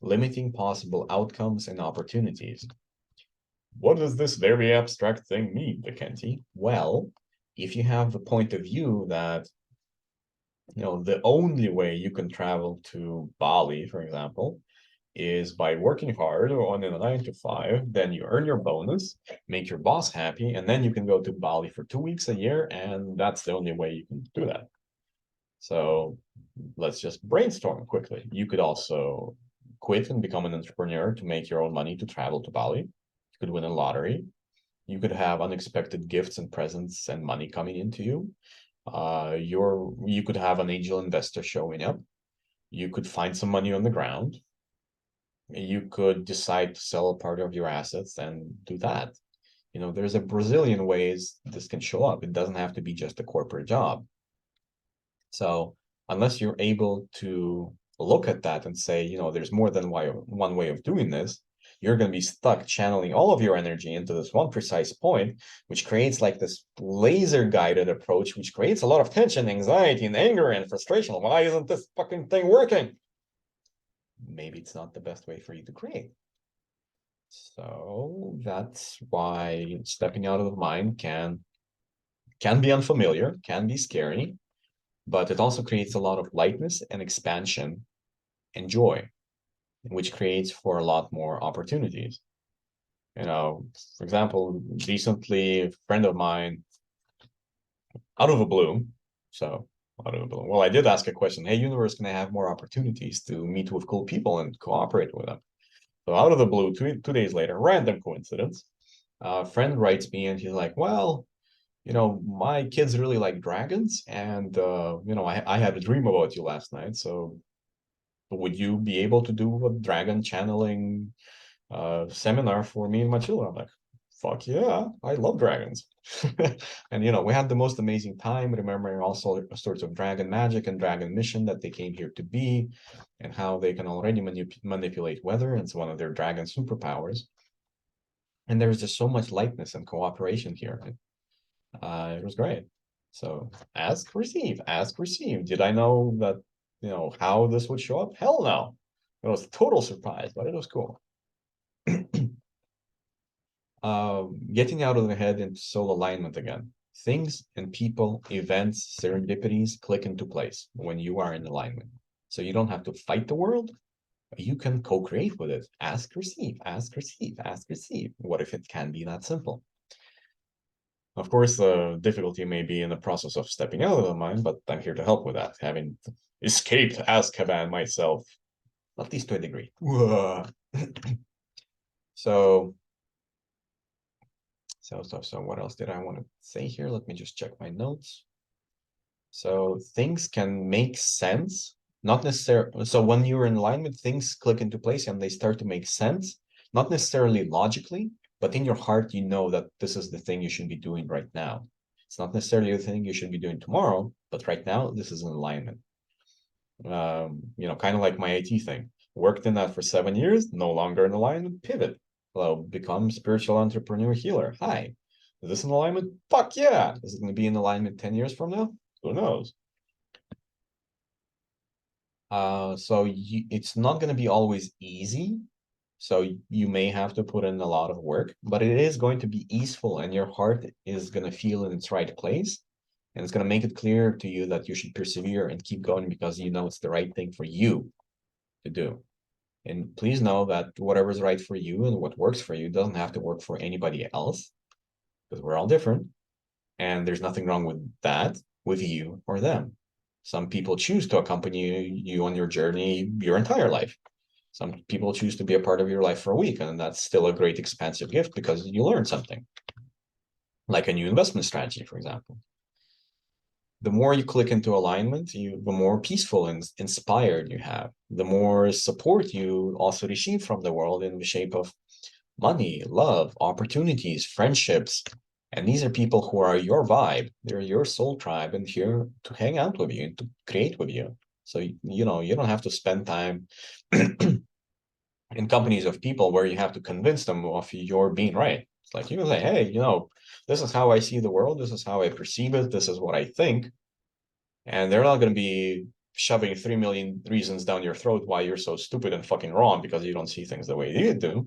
A: limiting possible outcomes and opportunities. What does this very abstract thing mean, Vikenty? Well, if you have the point of view that The only way you can travel to Bali, for example, is by working hard on a 9 to 5. Then you earn your bonus, make your boss happy, and then you can go to Bali for 2 weeks a year, and that's the only way you can do that. So let's just brainstorm quickly. You could also quit and become an entrepreneur to make your own money to travel to Bali. You could win a lottery. You could have unexpected gifts and presents and money coming into you. You could have an angel investor showing up. You could find some money on the ground. You could decide to sell a part of your assets and do that. There's a Brazilian ways this can show up. It doesn't have to be just a corporate job. So unless you're able to look at that and say, there's more than one way of doing this, you're going to be stuck channeling all of your energy into this one precise point, which creates like this laser guided approach, which creates a lot of tension, anxiety, and anger and frustration. Why isn't this fucking thing working? Maybe it's not the best way for you to create. So that's why stepping out of the mind can be unfamiliar, can be scary, but it also creates a lot of lightness and expansion and joy, which creates for a lot more opportunities. For example, recently a friend of mine, out of the blue, so out of the blue, well, I did ask a question, hey, universe, can I have more opportunities to meet with cool people and cooperate with them? So out of the blue, 2 days later, random coincidence, a friend writes me and he's like, well, my kids really like dragons, and I had a dream about you last night. So would you be able to do a dragon channeling seminar for me and my children? I'm like, fuck yeah, I love dragons. And we had the most amazing time remembering all sorts of dragon magic and dragon mission that they came here to be, and how they can already manipulate weather. It's one of their dragon superpowers. And there's just so much lightness and cooperation here. It was great. So ask, receive, ask, receive. Did I know that, how this would show up? Hell no. It was a total surprise, but it was cool. Getting out of the head into soul alignment again. Things and people, events, serendipities click into place when you are in alignment. So you don't have to fight the world. You can co-create with it. Ask, receive, ask, receive, ask, receive. What if it can be that simple? Of course, the difficulty may be in the process of stepping out of the mind, but I'm here to help with that, having escaped Azkaban myself, at least to a degree. So, what else did I want to say here? Let me just check my notes. So things can make sense, not necessarily. So when you're in alignment, things click into place and they start to make sense, not necessarily logically, but in your heart, you know that this is the thing you should be doing right now. It's not necessarily the thing you should be doing tomorrow, but right now, this is in alignment. Kind of like my IT thing. Worked in that for 7 years, no longer in alignment, pivot. Well, become spiritual entrepreneur healer. Hi. Is this in alignment? Fuck yeah. Is it going to be in alignment 10 years from now? Who knows? It's not going to be always easy. So you may have to put in a lot of work, but it is going to be easeful and your heart is going to feel in its right place. And it's going to make it clear to you that you should persevere and keep going because you know it's the right thing for you to do. And please know that whatever is right for you and what works for you doesn't have to work for anybody else because we're all different. And there's nothing wrong with that, with you or them. Some people choose to accompany you on your journey your entire life. Some people choose to be a part of your life for a week, and that's still a great expansive gift because you learn something, like a new investment strategy, for example. The more you click into alignment, the more peaceful and inspired you have, the more support you also receive from the world in the shape of money, love, opportunities, friendships. And these are people who are your vibe. They're your soul tribe and here to hang out with you and to create with you. So, you don't have to spend time in companies of people where you have to convince them of your being right. It's like you can say, hey, this is how I see the world. This is how I perceive it. This is what I think. And they're not going to be shoving 3 million reasons down your throat why you're so stupid and fucking wrong because you don't see things the way you do.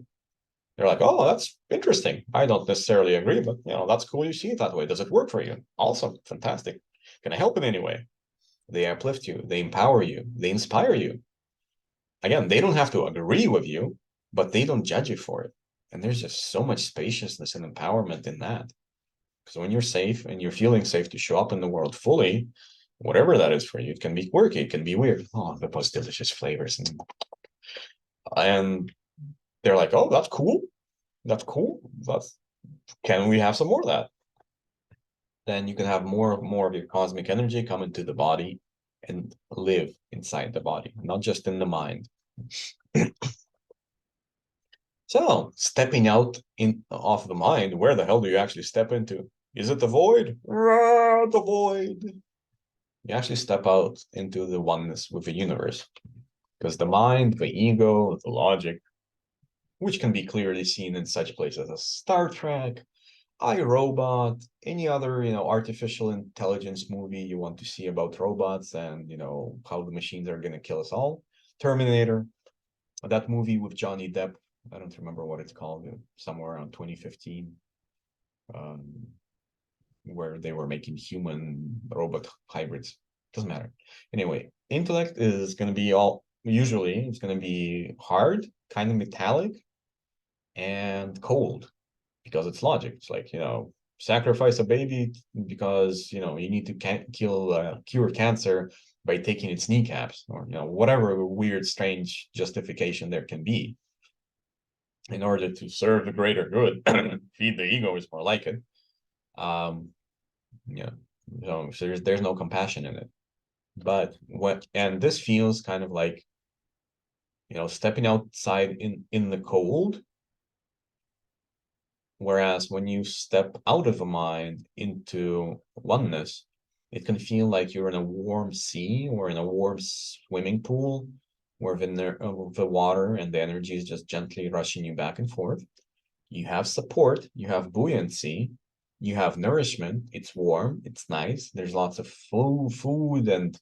A: They're like, oh, that's interesting. I don't necessarily agree, but that's cool. You see it that way. Does it work for you? Awesome. Fantastic. Can I help in any way? they uplift you, they empower you, they inspire you. Again, they don't have to agree with you, but they don't judge you for it. And there's just so much spaciousness and empowerment in that. Because when you're safe and you're feeling safe to show up in the world fully, whatever that is for you, it can be quirky, it can be weird. Oh, the most delicious flavors. And they're like, oh, that's cool. That's cool. That's can we have some more of that? Then you can have more of your cosmic energy come into the body and live inside the body, not just in the mind. So stepping out in off the mind, where the hell do you actually step into? Is it the void? Ah, the void. You actually step out into the oneness with the universe. Because the mind, the ego, the logic, which can be clearly seen in such places as Star Trek, iRobot, any other, artificial intelligence movie you want to see about robots and, how the machines are going to kill us all. Terminator, that movie with Johnny Depp, I don't remember what it's called, somewhere around 2015, um, where they were making human robot hybrids. Doesn't matter. Anyway, intellect is going to be usually it's going to be hard, kind of metallic, and cold because it's logic. It's like, sacrifice a baby because, you need to cure cancer by taking its kneecaps or, whatever weird, strange justification there can be in order to serve the greater good. Feed the ego is more like it. Um, yeah, so there's no compassion in it. But and this feels kind of like, stepping outside in the cold. Whereas when you step out of the mind into oneness, it can feel like you're in a warm sea or in a warm swimming pool where the water and the energy is just gently rushing you back and forth. You have support, you have buoyancy, you have nourishment. It's warm, it's nice. There's lots of food and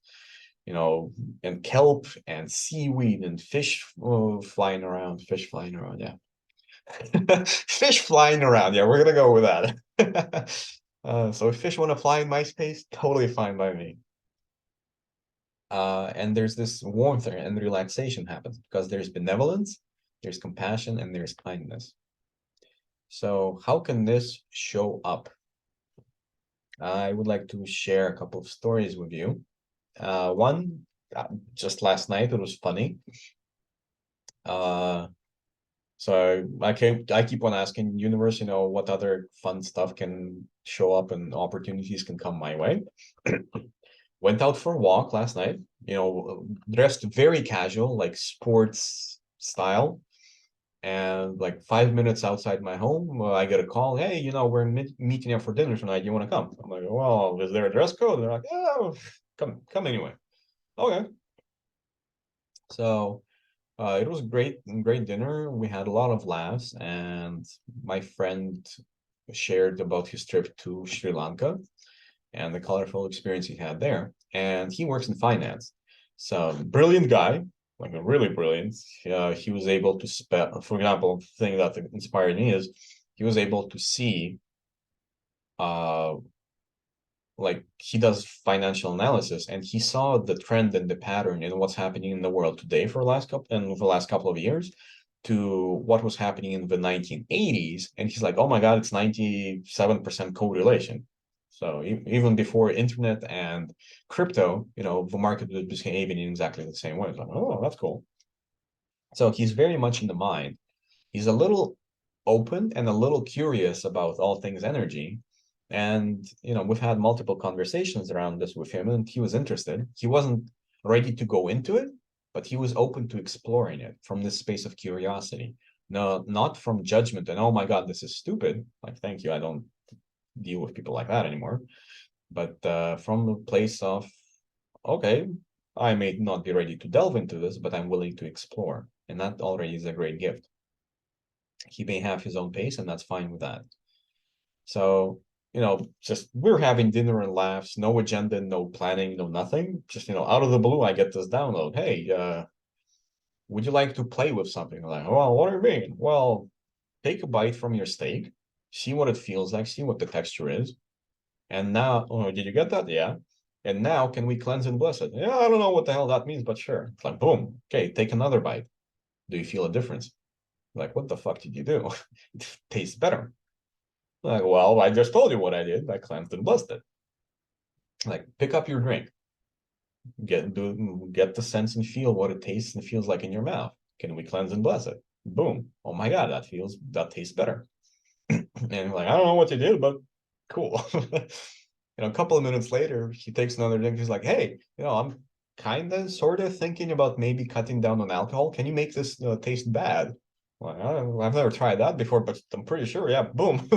A: kelp and seaweed and fish flying around, yeah. Fish flying around. Yeah, we're gonna go with that. So if fish want to fly in my space, totally fine by me. And there's this warmth and relaxation happens because there's benevolence, there's compassion, and there's kindness. So how can this show up? I would like to share a couple of stories with you. One, just last night, it was funny. Uh, So I keep on asking universe, what other fun stuff can show up and opportunities can come my way. Went out for a walk last night, dressed very casual, like sports style. And like 5 minutes outside my home, I get a call. Hey, we're meeting up for dinner tonight. You want to come? I'm like, well, is there a dress code? They're like, oh, come anyway. Okay. So it was great dinner. We had a lot of laughs, and my friend shared about his trip to Sri Lanka and the colorful experience he had there. And he works in finance. So brilliant guy, like a really brilliant. He was able to for example, the thing that inspired me is he was able to see uh like he does financial analysis and he saw the trend and the pattern in what's happening in the world today for the last couple of years to what was happening in the 1980s, and he's like, oh my god, it's 97% correlation. So even before internet and crypto, the market was behaving in exactly the same way. It's like, oh, that's cool. So he's very much in the mind. He's a little open and a little curious about all things energy. And, we've had multiple conversations around this with him, and he was interested. He wasn't ready to go into it, but he was open to exploring it from this space of curiosity. No, not from judgment and, oh my God, this is stupid. Like, thank you. I don't deal with people like that anymore. But from a place of, okay, I may not be ready to delve into this, but I'm willing to explore. And that already is a great gift. He may have his own pace, and that's fine with that. So, just we're having dinner and laughs, no agenda, no planning, no nothing. Just, out of the blue, I get this download. Hey, would you like to play with something? I'm like, well, what do you mean? Well, take a bite from your steak, see what it feels like, see what the texture is. And now, oh, did you get that? Yeah. And now can we cleanse and bless it? Yeah, I don't know what the hell that means, but sure. It's like, boom. Okay, take another bite. Do you feel a difference? Like, what the fuck did you do? It tastes better. Like, well, I just told you what I did. I cleansed and blessed it. Like, pick up your drink. Get the sense and feel what it tastes and feels like in your mouth. Can we cleanse and bless it? Boom. Oh my God, that tastes better. And like, I don't know what you did, but cool. A couple of minutes later, she takes another drink. She's like, hey, I'm kind of sort of thinking about maybe cutting down on alcohol. Can you make this taste bad? Like, I've never tried that before, but I'm pretty sure. Yeah, boom.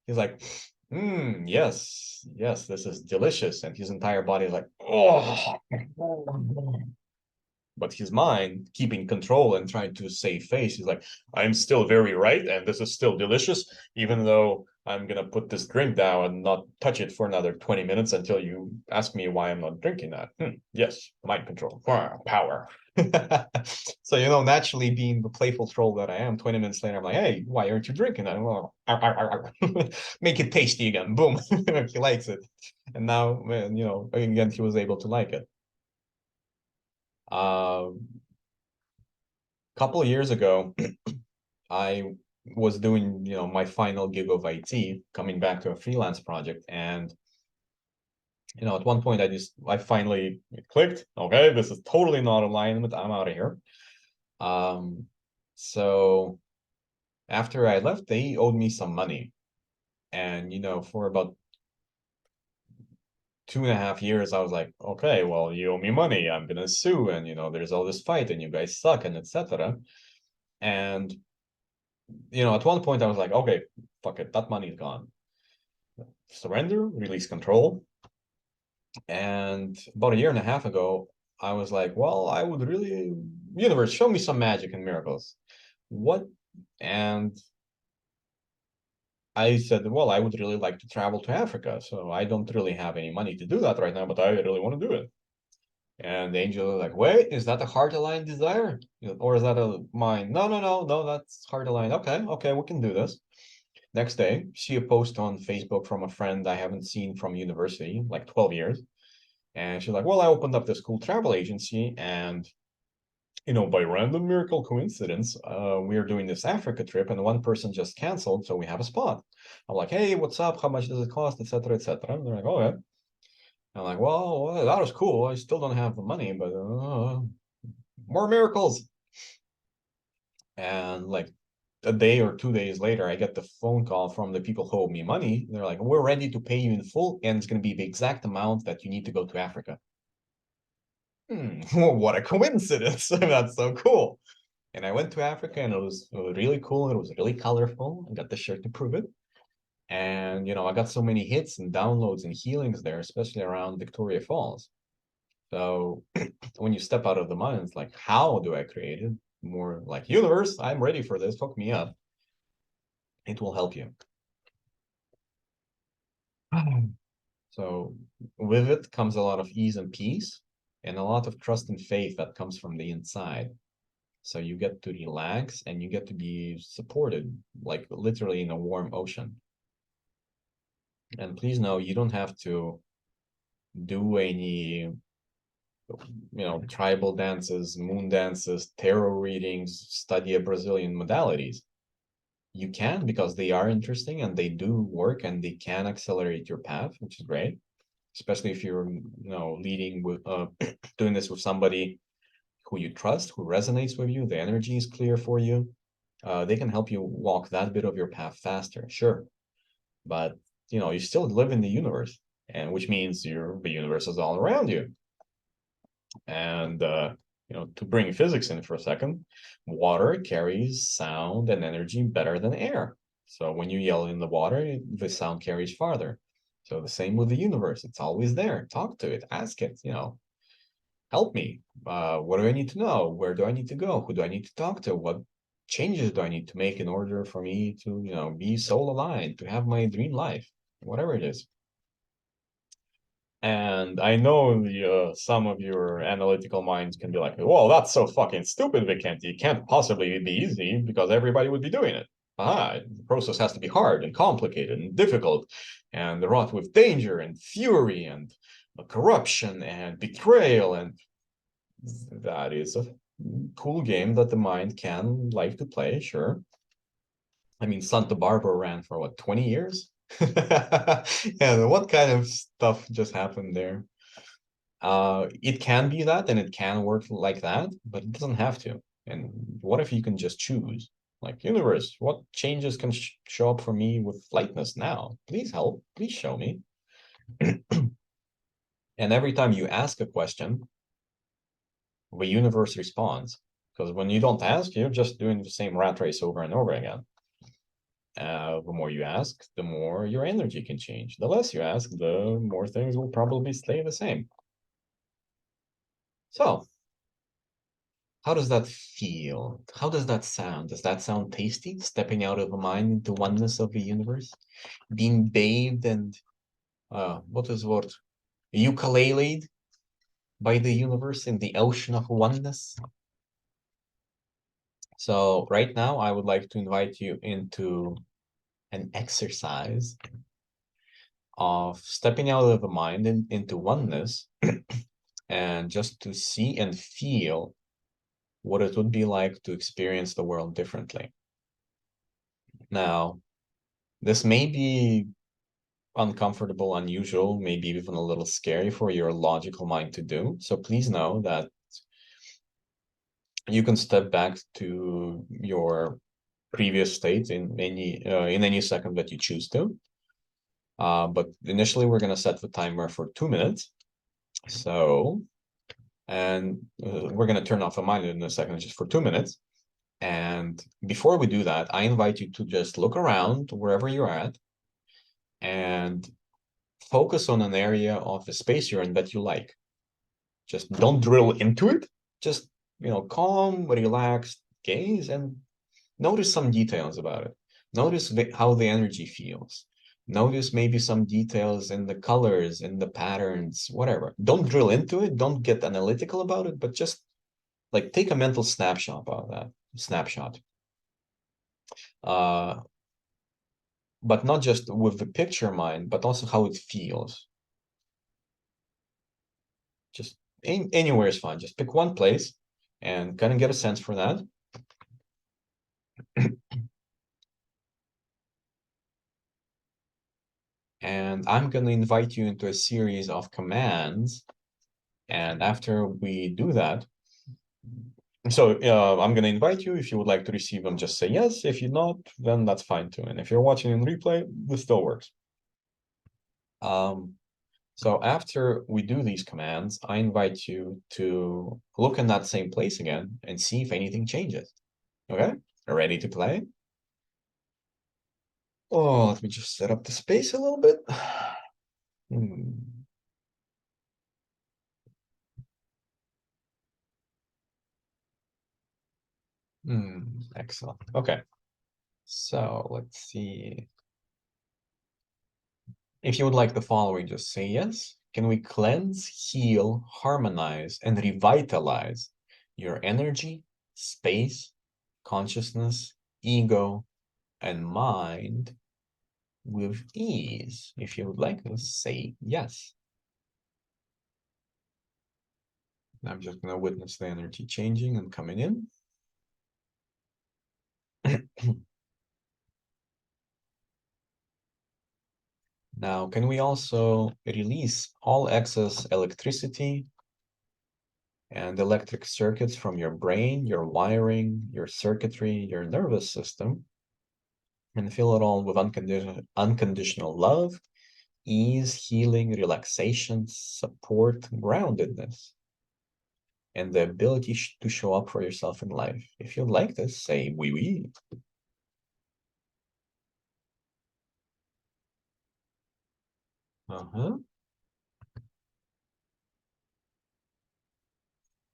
A: He's like, yes, this is delicious. And his entire body is like, oh. But his mind, keeping control and trying to save face, he's like, I'm still very right, and this is still delicious, even though I'm gonna put this drink down and not touch it for another 20 minutes until you ask me why I'm not drinking that. Yes, mind control, power. So, naturally being the playful troll that I am, 20 minutes later, I'm like, hey, why aren't you drinking that? Well, make it tasty again. Boom. He likes it. And now, again, he was able to like it. A couple of years ago, I was doing, my final gig of IT, coming back to a freelance project. And, at one point I finally clicked, okay, this is totally not alignment. I'm out of here. So after I left, they owed me some money. And, for about 2.5 years, I was like, okay, well, you owe me money. I'm gonna sue. And, there's all this fight and you guys suck and etc. And, at one point I was like, okay, fuck it, that money's gone. Surrender, release control. And about a year and a half ago, I was like, well, I would really, universe, show me some magic and miracles. What? And I said, well, I would really like to travel to Africa. So I don't really have any money to do that right now, but I really want to do it. And the angel was like, wait, is that a heart aligned desire? Or is that a mine? No, that's heart aligned. Okay, we can do this. Next day, see a post on Facebook from a friend I haven't seen from university, like 12 years. And she's like, well, I opened up this cool travel agency and, by random miracle coincidence, we are doing this Africa trip and one person just canceled. So we have a spot. I'm like, hey, what's up? How much does it cost? Etc. etc. And they're like, oh, yeah. I'm like, well, that was cool. I still don't have the money, but more miracles. And like a day or 2 days later, I get the phone call from the people who owe me money. They're like, we're ready to pay you in full, and it's going to be the exact amount that you need to go to Africa. What a coincidence. That's so cool. And I went to Africa and it was really cool. It was really colorful. I got the shirt to prove it. And, I got so many hits and downloads and healings there, especially around Victoria Falls. So when you step out of the mind, it's like, how do I create it? More like, universe, I'm ready for this. Hook me up. It will help you. So with it comes a lot of ease and peace and a lot of trust and faith that comes from the inside. So you get to relax and you get to be supported, like literally in a warm ocean. And please know you don't have to do any, tribal dances, moon dances, tarot readings, study a Brazilian modalities. You can because they are interesting and they do work and they can accelerate your path, which is great. Especially if you're, leading with doing this with somebody who you trust, who resonates with you, the energy is clear for you. They can help you walk that bit of your path faster, sure. But you still live in the universe, and which means the universe is all around you. And to bring physics in for a second, water carries sound and energy better than air. So when you yell in the water, the sound carries farther. So the same with the universe. It's always there. Talk to it, ask it, help me. What do I need to know? Where do I need to go? Who do I need to talk to? What changes do I need to make in order for me to, be soul aligned, to have my dream life, whatever it is. And I know some of your analytical minds can be like, well, that's so fucking stupid, Vikent. It can't possibly be easy because everybody would be doing it. The process has to be hard and complicated and difficult and wrought with danger and fury and corruption and betrayal, and that is a cool game that the mind can like to play, sure. I mean, Santa Barbara ran for what, 20 years? And what kind of stuff just happened there? It can be that and it can work like that, but it doesn't have to. And what if you can just choose? Like, universe, what changes can show up for me with lightness now? Please help. Please show me. And every time you ask a question, the universe responds. Because when you don't ask, you're just doing the same rat race over and over again. The more you ask, the more your energy can change. The less you ask, the more things will probably stay the same. So, how does that feel? How does that sound? Does that sound tasty? Stepping out of the mind into oneness of the universe? Being bathed and, what is what? Ukulele'd by the universe in the ocean of oneness? So right now, I would like to invite you into an exercise of stepping out of the mind into oneness and just to see and feel what it would be like to experience the world differently. Now, this may be uncomfortable, unusual, maybe even a little scary for your logical mind to do. So please know that you can step back to your previous state in any second that you choose to. But initially, we're going to set the timer for 2 minutes. So, and we're going to turn off the mind in a second just for 2 minutes. And before we do that, I invite you to just look around wherever you're at and focus on an area of the space you're in that you like. Just don't drill into it. Just, calm, relaxed gaze and notice some details about it. Notice how the energy feels. Notice maybe some details in the colors, in the patterns, whatever. Don't drill into it. Don't get analytical about it, but just like take a mental snapshot of that snapshot. Uh, but not just with the picture in mind, but also how it feels. Just anywhere is fine. Just pick one place and kind of get a sense for that. And I'm going to invite you into a series of commands. And after we do that, so I'm going to invite you. If you would like to receive them, just say yes. If you're not, then that's fine too. And if you're watching in replay, this still works. So after we do these commands, I invite you to look in that same place again and see if anything changes. Okay? Ready to play? Oh, let me just set up the space a little bit. Excellent. Okay. So let's see. If you would like the following, just say yes. Can we cleanse, heal, harmonize, and revitalize your energy, space, consciousness, ego, and mind with ease? If you would like to say yes. I'm just going to witness the energy changing and coming in. Now, can we also release all excess electricity and electric circuits from your brain, your wiring, your circuitry, your nervous system, and fill it all with unconditional love, ease, healing, relaxation, support, groundedness, and the ability to show up for yourself in life? If you'd like this, say oui, oui.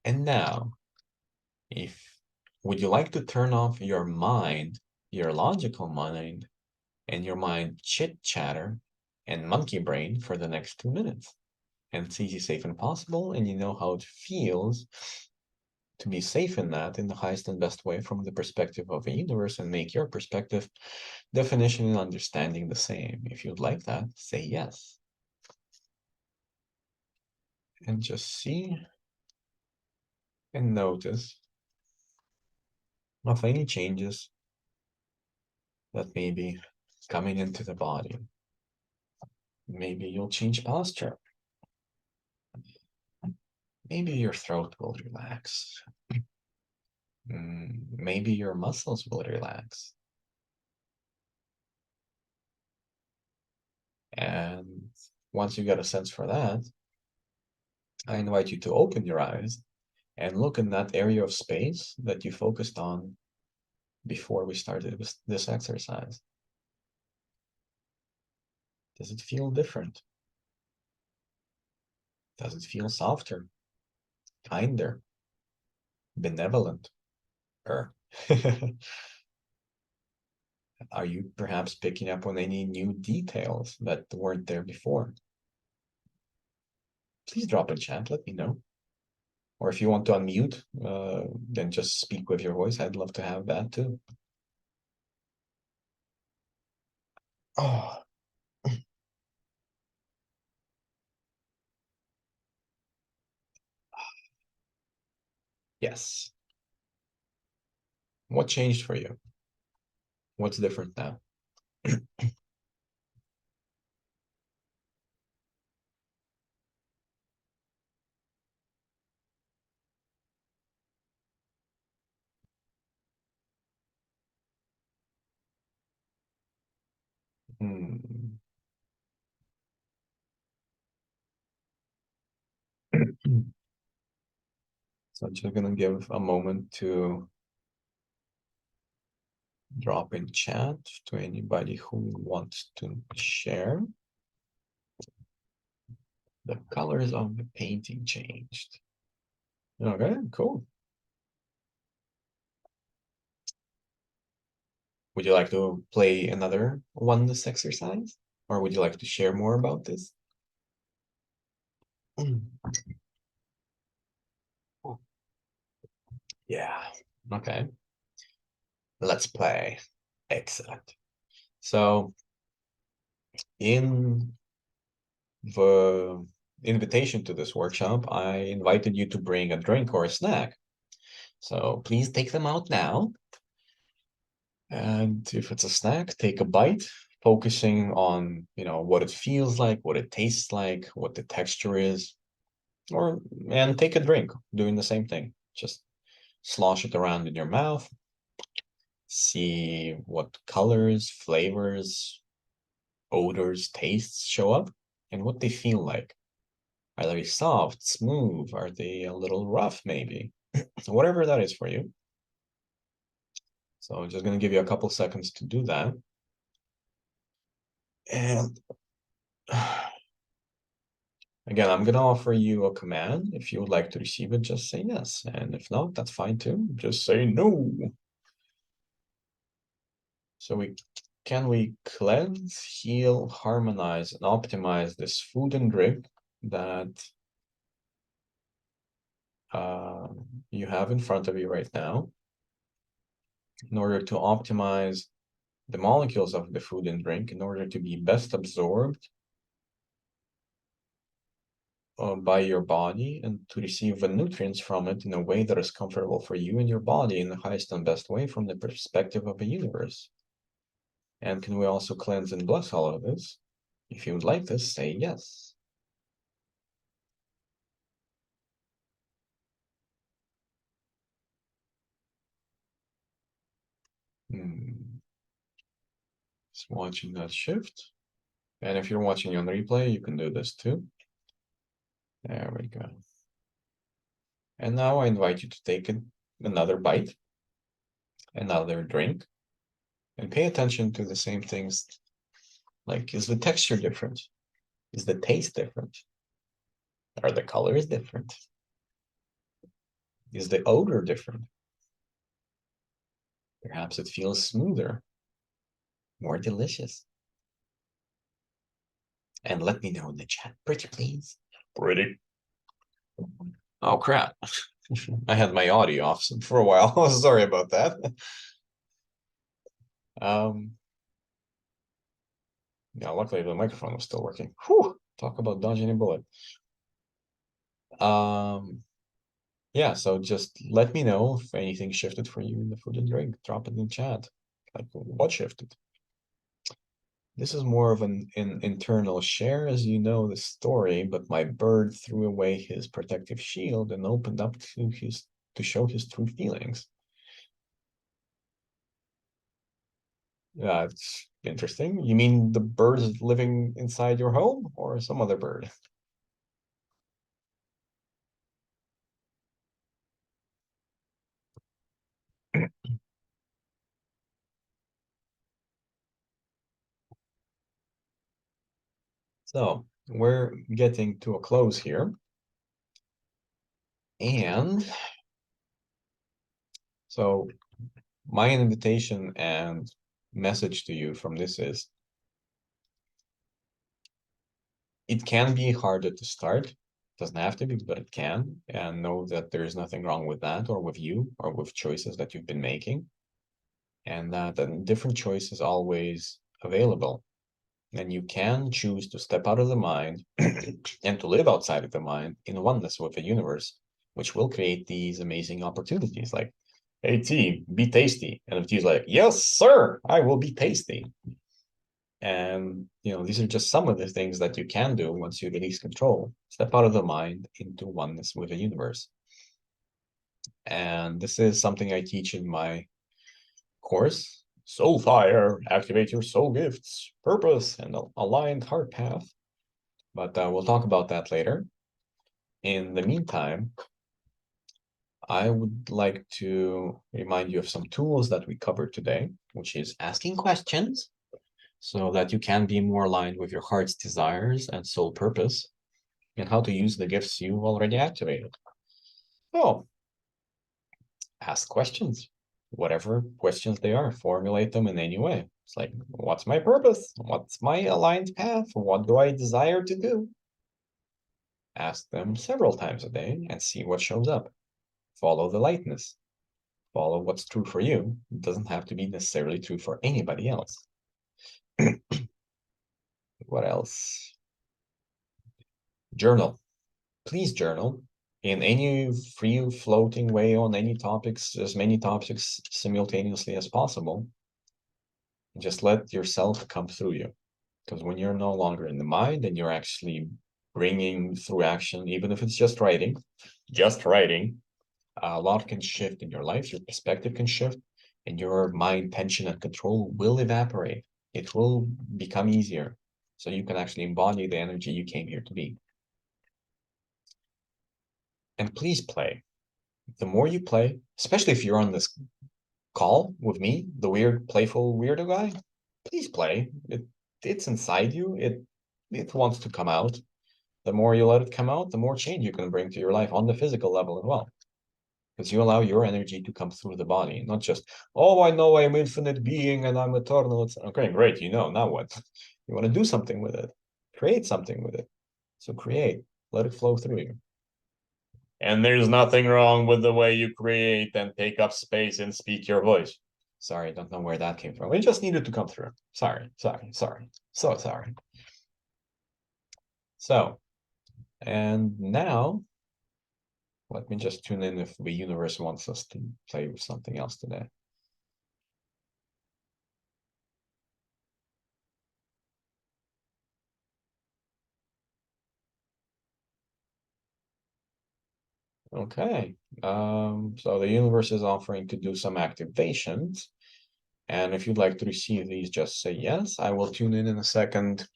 A: And now, if would you like to turn off your mind, your logical mind, and your mind chit chatter and monkey brain for the next 2 minutes? And it's easy, safe, and possible, and you know how it feels to be safe in that in the highest and best way from the perspective of the universe, and make your perspective, definition, and understanding the same. If you'd like that, say yes. And just see and notice of any changes that may be coming into the body. Maybe you'll change posture. Maybe your throat will relax. Maybe your muscles will relax. And once you get a sense for that, I invite you to open your eyes and look in that area of space that you focused on before we started this exercise. Does it feel different? Does it feel softer, kinder, benevolent? Or are you perhaps picking up on any new details that weren't there before? Please drop a chat, let me know. Or if you want to unmute, then just speak with your voice. I'd love to have that too. Oh, yes. What changed for you? What's different now? Hmm. So I'm just gonna give a moment to drop in chat to anybody who wants to share. The colors of the painting changed. Okay, cool. Would you like to play another oneness exercise? Or would you like to share more about this? Yeah, okay. Let's play. Excellent. So in the invitation to this workshop, I invited you to bring a drink or a snack. So please take them out now. And if it's a snack, take a bite, focusing on, what it feels like, what it tastes like, what the texture is, and take a drink, doing the same thing. Just slosh it around in your mouth, see what colors, flavors, odors, tastes show up, and what they feel like. Are they soft, smooth? Are they a little rough, maybe? Whatever that is for you. So I'm just going to give you a couple seconds to do that. And again, I'm going to offer you a command. If you would like to receive it, just say yes. And if not, that's fine too. Just say no. So can we cleanse, heal, harmonize, and optimize this food and drink that you have in front of you right now in order to optimize the molecules of the food and drink in order to be best absorbed by your body and to receive the nutrients from it in a way that is comfortable for you and your body in the highest and best way from the perspective of the universe. And can we also cleanse and bless all of this? If you would like this, say yes. Just watching that shift. And if you're watching on replay, you can do this too. There we go. And now I invite you to take another bite, another drink, and pay attention to the same things. Like, is the texture different? Is the taste different? Are the colors different? Is the odor different? Perhaps it feels smoother, more delicious. And let me know in the chat, pretty please. Pretty. Oh crap. I had my audio off for a while. Sorry about that. Yeah, luckily the microphone was still working. Whew, talk about dodging a bullet. Yeah, so just let me know if anything shifted for you in the food and drink. Drop it in the chat. Like, what shifted? This is more of an internal share, as you know the story, but my bird threw away his protective shield and opened up to show his true feelings. Yeah, it's interesting. You mean the bird is living inside your home or some other bird? So we're getting to a close here. And so my invitation and message to you from this is, it can be harder to start. Doesn't have to be, but it can. And know that there's nothing wrong with that or with you or with choices that you've been making. And that a different choice is always available. And you can choose to step out of the mind and to live outside of the mind in oneness with the universe, which will create these amazing opportunities like, hey, T, be tasty. And if T's like, yes, sir, I will be tasty. And, these are just some of the things that you can do once you release control. Step out of the mind into oneness with the universe. And this is something I teach in my course, Soul Fire, Activate Your Soul Gifts, Purpose, and Aligned Heart Path. But we'll talk about that later. In the meantime, I would like to remind you of some tools that we covered today, which is asking questions so that you can be more aligned with your heart's desires and soul purpose, and how to use the gifts you've already activated. So, ask questions, whatever questions they are, formulate them in any way. It's like, what's my purpose? What's my aligned path? What do I desire to do? Ask them several times a day and see what shows up. Follow the lightness. Follow what's true for you. It doesn't have to be necessarily true for anybody else. What else? Journal. Please journal in any free floating way on any topics, as many topics simultaneously as possible. Just let yourself come through you. Because when you're no longer in the mind and you're actually bringing through action, even if it's just writing, a lot can shift in your life. Your perspective can shift, and your mind tension and control will evaporate. It will become easier. So you can actually embody the energy you came here to be. And please play. The more you play, especially if you're on this call with me, the weird, playful weirdo guy, please play. It's inside you. It wants to come out. The more you let it come out, the more change you can bring to your life on the physical level as well. Because you allow your energy to come through the body, not just, oh, I know I'm infinite being and I'm eternal. It's okay, great, now what? You want to do something with it, create something with it. So create, let it flow through you. And there's nothing wrong with the way you create and take up space and speak your voice. Sorry, I don't know where that came from. It just needed to come through. Sorry. So sorry. So, and now, let me just tune in if the universe wants us to play with something else today. Okay. So the universe is offering to do some activations. And if you'd like to receive these, just say yes. I will tune in a second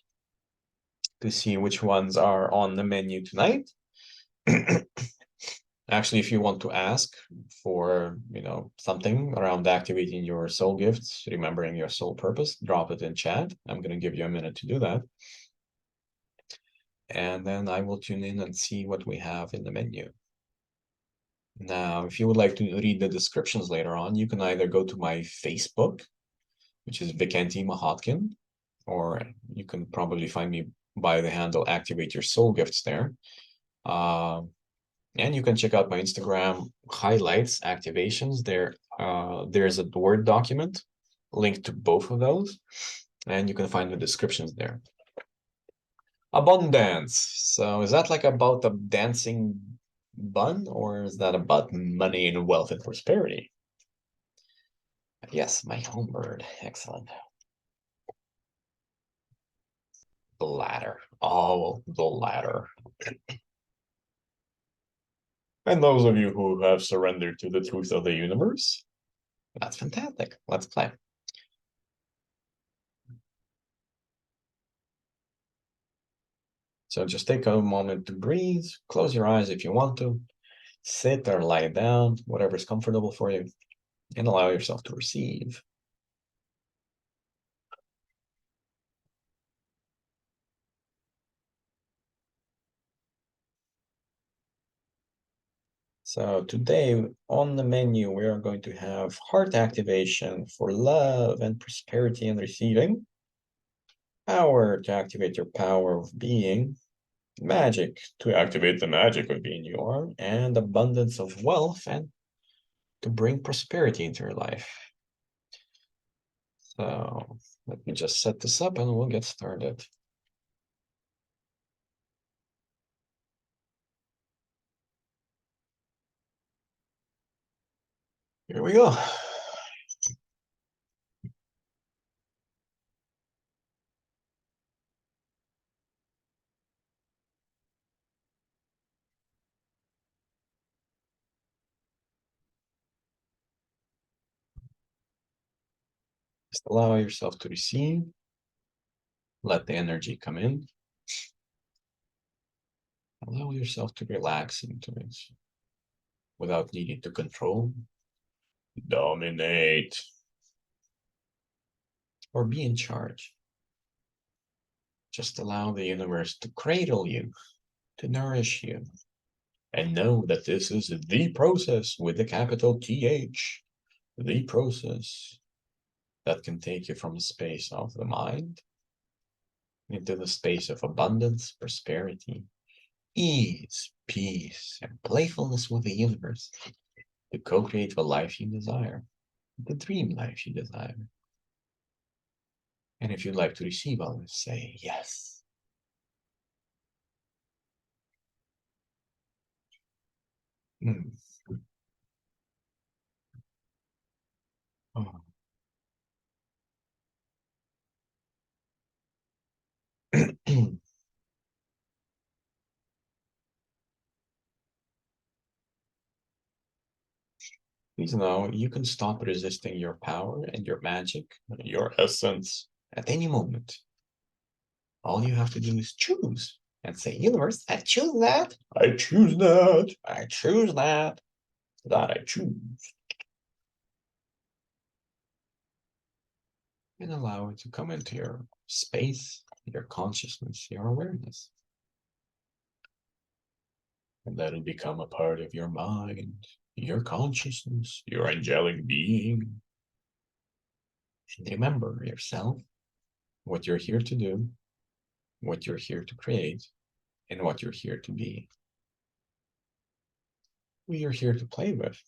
A: to see which ones are on the menu tonight. Actually, if you want to ask for, something around activating your soul gifts, remembering your soul purpose, drop it in chat. I'm going to give you a minute to do that. And then I will tune in and see what we have in the menu. Now, if you would like to read the descriptions later on, you can either go to my Facebook, which is Vikanti Mahatkin, or you can probably find me by the handle Activate Your Soul Gifts there. And you can check out my Instagram highlights, activations. There's a Word document linked to both of those, and you can find the descriptions there. Abundance. So is that like about the dancing bun, or is that about money and wealth and prosperity? Yes, my home bird. Excellent. The latter. Oh, the latter. And those of you who have surrendered to the truth of the universe, that's fantastic. Let's play. So just take a moment to breathe. Close your eyes if you want to. Sit or lie down, whatever's comfortable for you, and allow yourself to receive. So today on the menu, we are going to have heart activation for love and prosperity and receiving, power to activate your power of being, magic to activate the magic of being you are, and abundance of wealth and to bring prosperity into your life. So let me just set this up and we'll get started. Here we go. Just allow yourself to receive. Let the energy come in. Allow yourself to relax into it without needing to control, dominate, or be in charge. Just allow the universe to cradle you, to nourish you, and know that this is the process with the capital TH, the process that can take you from a space of the mind into the space of abundance, prosperity, ease, peace, and playfulness with the universe to co-create the life you desire, the dream life you desire. And if you'd like to receive all this, say yes. Mm. Oh. Please know you can stop resisting your power and your magic, your essence at any moment. All you have to do is choose and say, universe, I choose that. I choose that. I choose that. That I choose. And allow it to come into your space, your consciousness, your awareness. And let it become a part of your mind, your consciousness, your angelic being. And remember yourself, what you're here to do, what you're here to create, and what you're here to be. Who you're here to play with,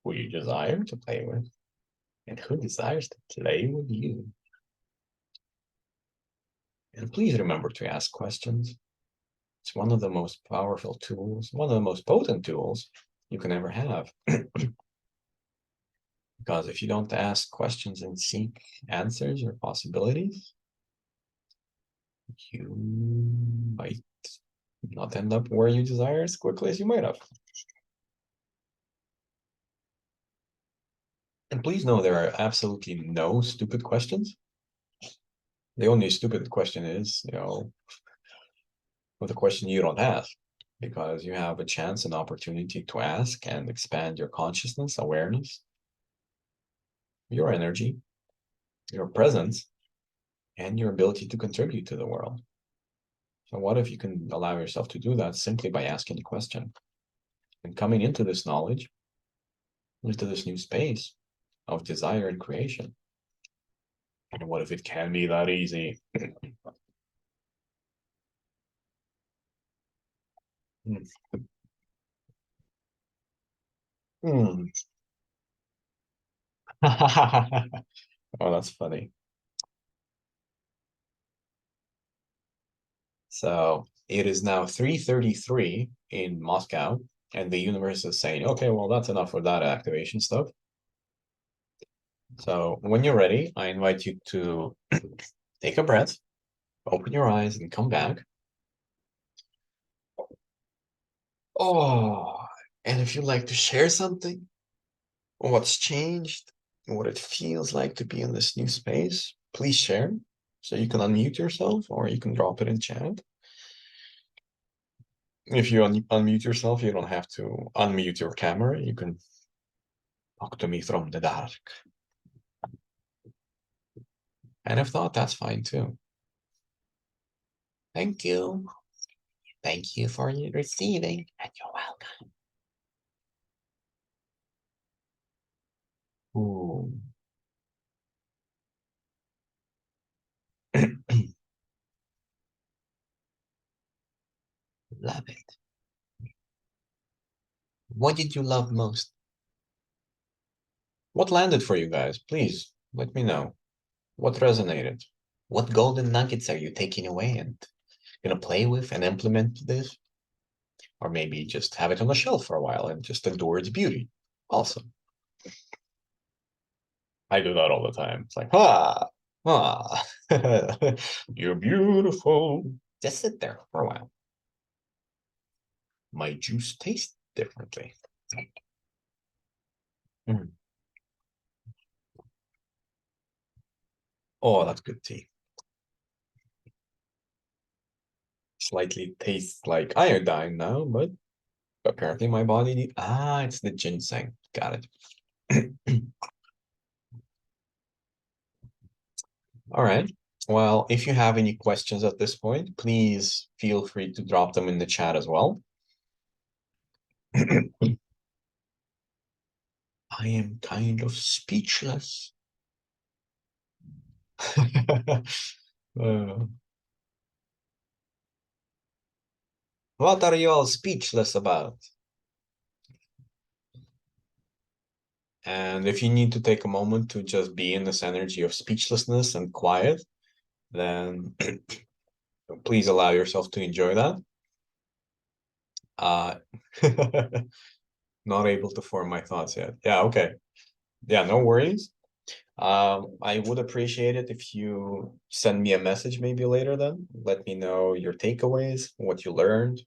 A: who you desire to play with, and who desires to play with you. And please remember to ask questions. It's one of the most powerful tools, one of the most potent tools you can ever have. Because if you don't ask questions and seek answers or possibilities, you might not end up where you desire as quickly as you might have. And please know there are absolutely no stupid questions. The only stupid question is, with a question you don't ask, because you have a chance and opportunity to ask and expand your consciousness, awareness, your energy, your presence, and your ability to contribute to the world. So what if you can allow yourself to do that simply by asking a question and coming into this knowledge, into this new space of desire and creation? And what if it can be that easy? Hmm. Oh, that's funny. So it is now 3:33 in Moscow, and the universe is saying, okay, well, that's enough for that activation stuff. So when you're ready, I invite you to take a breath, open your eyes, and come back. Oh, and if you'd like to share something, what's changed, what it feels like to be in this new space, please share. So you can unmute yourself or you can drop it in chat. If you unmute yourself, you don't have to unmute your camera. You can talk to me from the dark. And if not, that's fine too. Thank you. Thank you for receiving, and you're welcome. Ooh. Love it. What did you love most? What landed for you guys? Please let me know. What resonated? What golden nuggets are you taking away and gonna play with and implement this? Or maybe just have it on the shelf for a while and just adore its beauty. Awesome. I do that all the time. It's like, you're beautiful. Just sit there for a while. My juice tastes differently. Mm. Oh, that's good tea. Slightly tastes like iodine now, but apparently my body need it's the ginseng. Got it. All right. Well, if you have any questions at this point, please feel free to drop them in the chat as well. I am kind of speechless. Uh, what are you all speechless about? And if you need to take a moment to just be in this energy of speechlessness and quiet, then please allow yourself to enjoy that. Uh, not able to form my thoughts yet. Yeah, okay. Yeah, no worries. I would appreciate it if you send me a message maybe later then. Let me know your takeaways, what you learned,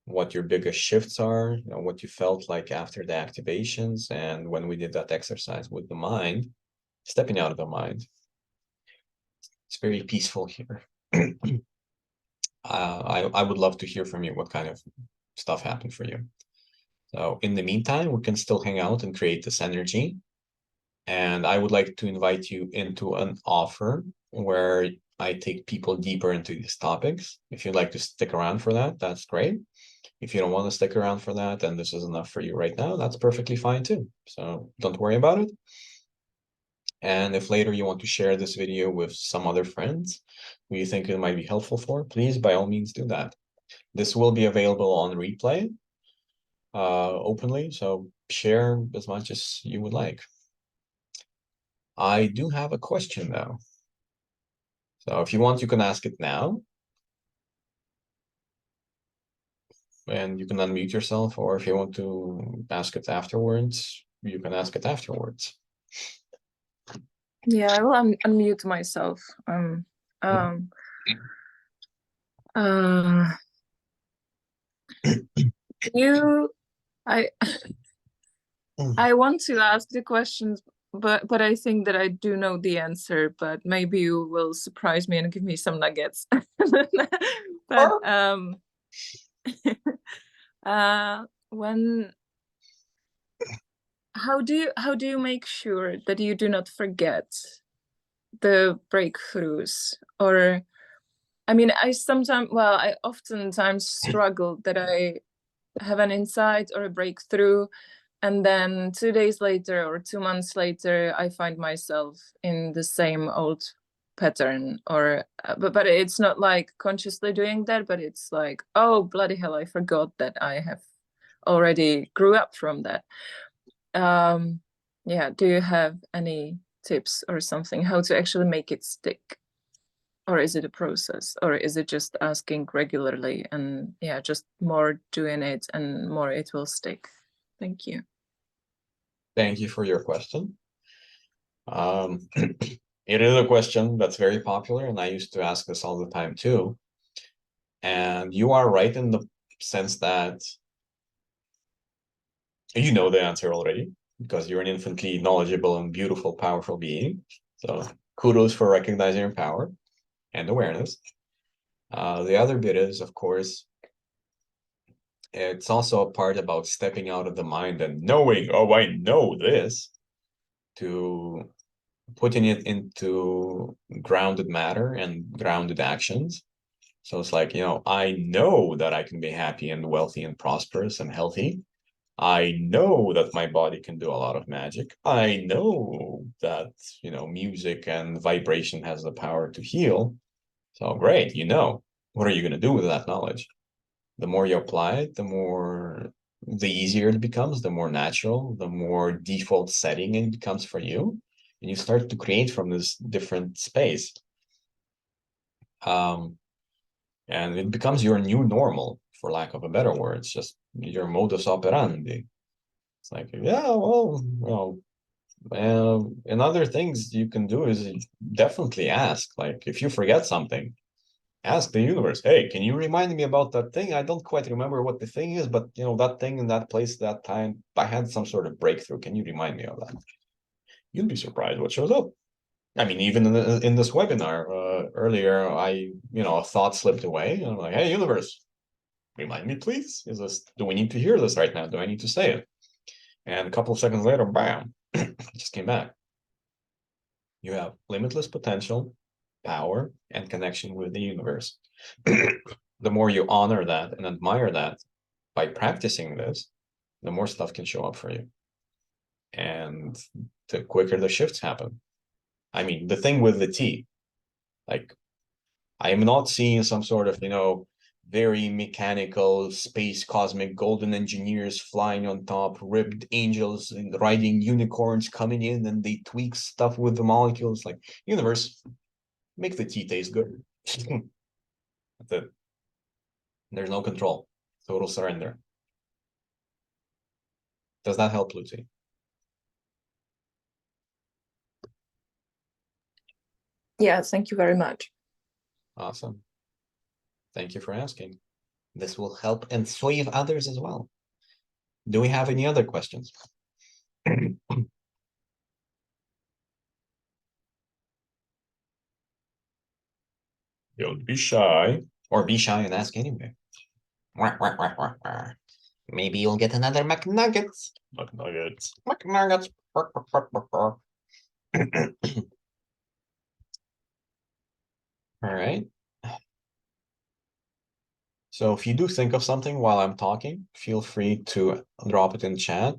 A: what your biggest shifts are, what you felt like after the activations and when we did that exercise with the mind, stepping out of the mind. It's very peaceful here. I would love to hear from you what kind of stuff happened for you. So in the meantime, we can still hang out and create this energy. And I would like to invite you into an offer where I take people deeper into these topics. If you'd like to stick around for that, that's great. If you don't want to stick around for that, and this is enough for you right now, that's perfectly fine too. So don't worry about it. And if later you want to share this video with some other friends who you think it might be helpful for, please, by all means, do that. This will be available on replay openly, so share as much as you would like. I do have a question though. So if you want, you can ask it now. And you can unmute yourself, or if you want to ask it afterwards, you can ask it afterwards.
B: Yeah, I will unmute myself. I I want to ask the questions, but I think that I do know the answer, but maybe you will surprise me and give me some nuggets. But when how do you make sure that you do not forget the breakthroughs? Or I mean, I oftentimes struggle that I have an insight or a breakthrough, and then 2 days later or 2 months later, I find myself in the same old pattern. Or but it's not like consciously doing that, but it's like, oh bloody hell, I forgot that I have already grew up from that. Yeah, do you have any tips or something how to actually make it stick? or is it a process, or is it just asking regularly and yeah, just more doing it and more it will stick? Thank you.
A: Thank you for your question. It is a question that's very popular, and I used to ask this all the time too. And you are right in the sense that you know the answer already, because you're an infinitely knowledgeable and beautiful, powerful being. So kudos for recognizing your power and awareness. The other bit is, of course, it's also a part about stepping out of the mind and knowing, oh, I know this, to putting it into grounded matter and grounded actions. So it's like, I know that I can be happy and wealthy and prosperous and healthy. I know that my body can do a lot of magic. I know that, music and vibration has the power to heal. So great, What are you going to do with that knowledge? The more you apply it, the easier it becomes, the more natural, the more default setting it becomes for you. And you start to create from this different space. And it becomes your new normal, for lack of a better word. It's just your modus operandi. It's like, yeah, well, and other things you can do is definitely ask. Like, if you forget something, ask the universe, hey, can you remind me about that thing? I don't quite remember what the thing is, but that thing in that place, that time, I had some sort of breakthrough. Can you remind me of that? You'll be surprised what shows up. I mean, even in this webinar earlier, a thought slipped away, and I'm like, hey, universe, remind me, please. Do we need to hear this right now? Do I need to say it? And a couple of seconds later, bam, it just came back. You have limitless potential, power, and connection with the universe. The more you honor that and admire that by practicing this, the more stuff can show up for you. And the quicker the shifts happen. I mean, the thing with the tea, like, I am not seeing some sort of, very mechanical space cosmic golden engineers flying on top, ribbed angels and riding unicorns coming in and they tweak stuff with the molecules. Like, universe, make the tea taste good. That's it. There's no control. Total surrender. Does that help, Lucy?
B: Yeah, thank you very much.
A: Awesome. Thank you for asking. This will help and save others as well. Do we have any other questions? Don't be shy. Or be shy and ask anyway. Maybe you'll get another McNuggets. McNuggets. McNuggets. All right. So if you do think of something while I'm talking, feel free to drop it in chat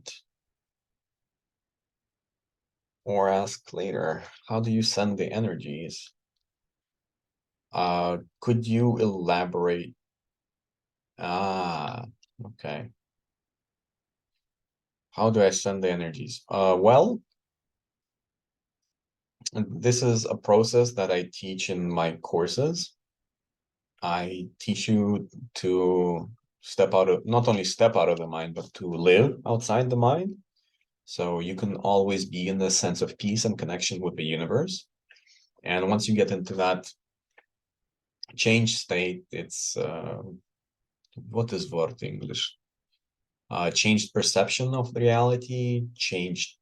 A: or ask later. How do you send the energies? Could you elaborate? Ah, okay. How do I send the energies? Well, this is a process that I teach in my courses. I teach you to not only step out of the mind, but to live outside the mind. So you can always be in this sense of peace and connection with the universe. And once you get into that change state, it's, what is word English? Changed perception of the reality, changed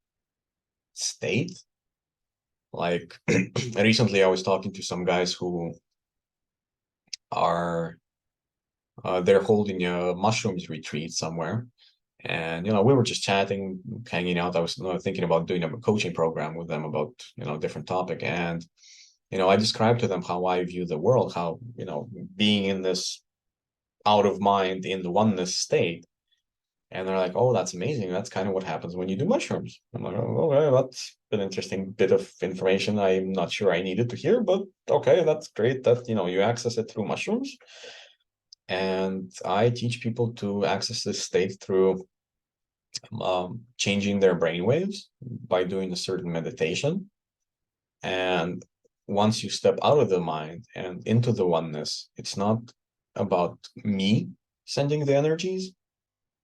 A: state. Like recently I was talking to some guys who are they're holding a mushrooms retreat somewhere, and we were just chatting, hanging out. I was thinking about doing a coaching program with them about different topic, and I described to them how I view the world, how being in this out of mind in the oneness state. And they're like, oh, that's amazing. That's kind of what happens when you do mushrooms. I'm like, oh, okay, that's an interesting bit of information I'm not sure I needed to hear, but okay, that's great that, you access it through mushrooms. And I teach people to access this state through changing their brain waves by doing a certain meditation. And once you step out of the mind and into the oneness, it's not about me sending the energies.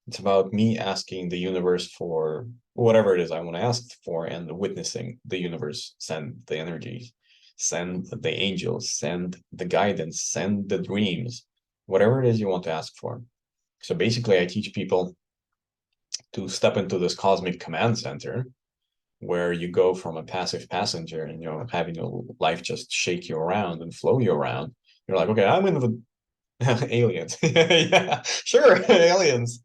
A: It's about me asking the universe for whatever it is I want to ask for, and witnessing the universe send the energies, send the angels, send the guidance, send the dreams, whatever it is you want to ask for. So basically, I teach people to step into this cosmic command center where you go from a passive passenger and, having your life just shake you around and flow you around. You're like, okay, I'm in the aliens. Yeah, sure, aliens.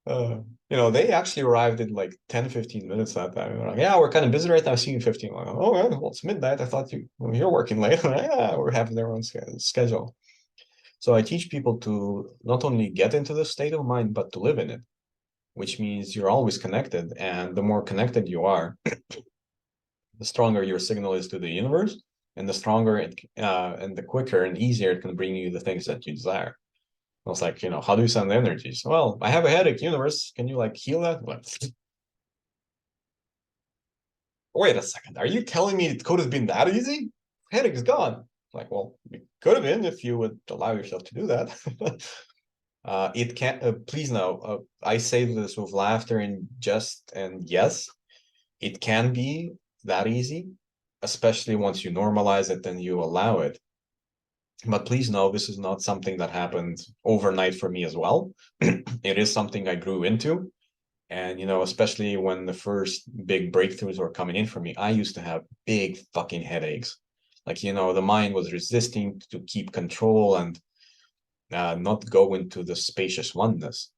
A: They actually arrived in like 10, 15 minutes that time. They're like, yeah, we're kind of busy right now. See you in 15. Like, oh, yeah, well, it's midnight. I thought you're working late. Yeah, we're having their own schedule. So I teach people to not only get into the state of mind, but to live in it, which means you're always connected. And the more connected you are, the stronger your signal is to the universe, and the stronger and the quicker and easier it can bring you the things that you desire. I was like, how do you send the energies? Well, I have a headache, universe. Can you like heal that? Like, wait a second. Are you telling me it could have been that easy? Headache is gone. Like, well, it could have been if you would allow yourself to do that. It can't, please know, I say this with laughter and jest, and yes, it can be that easy, especially once you normalize it and you allow it. But please know, this is not something that happened overnight for me as well. It is something I grew into. And, especially when the first big breakthroughs were coming in for me, I used to have big fucking headaches. Like, the mind was resisting to keep control and not go into the spacious oneness.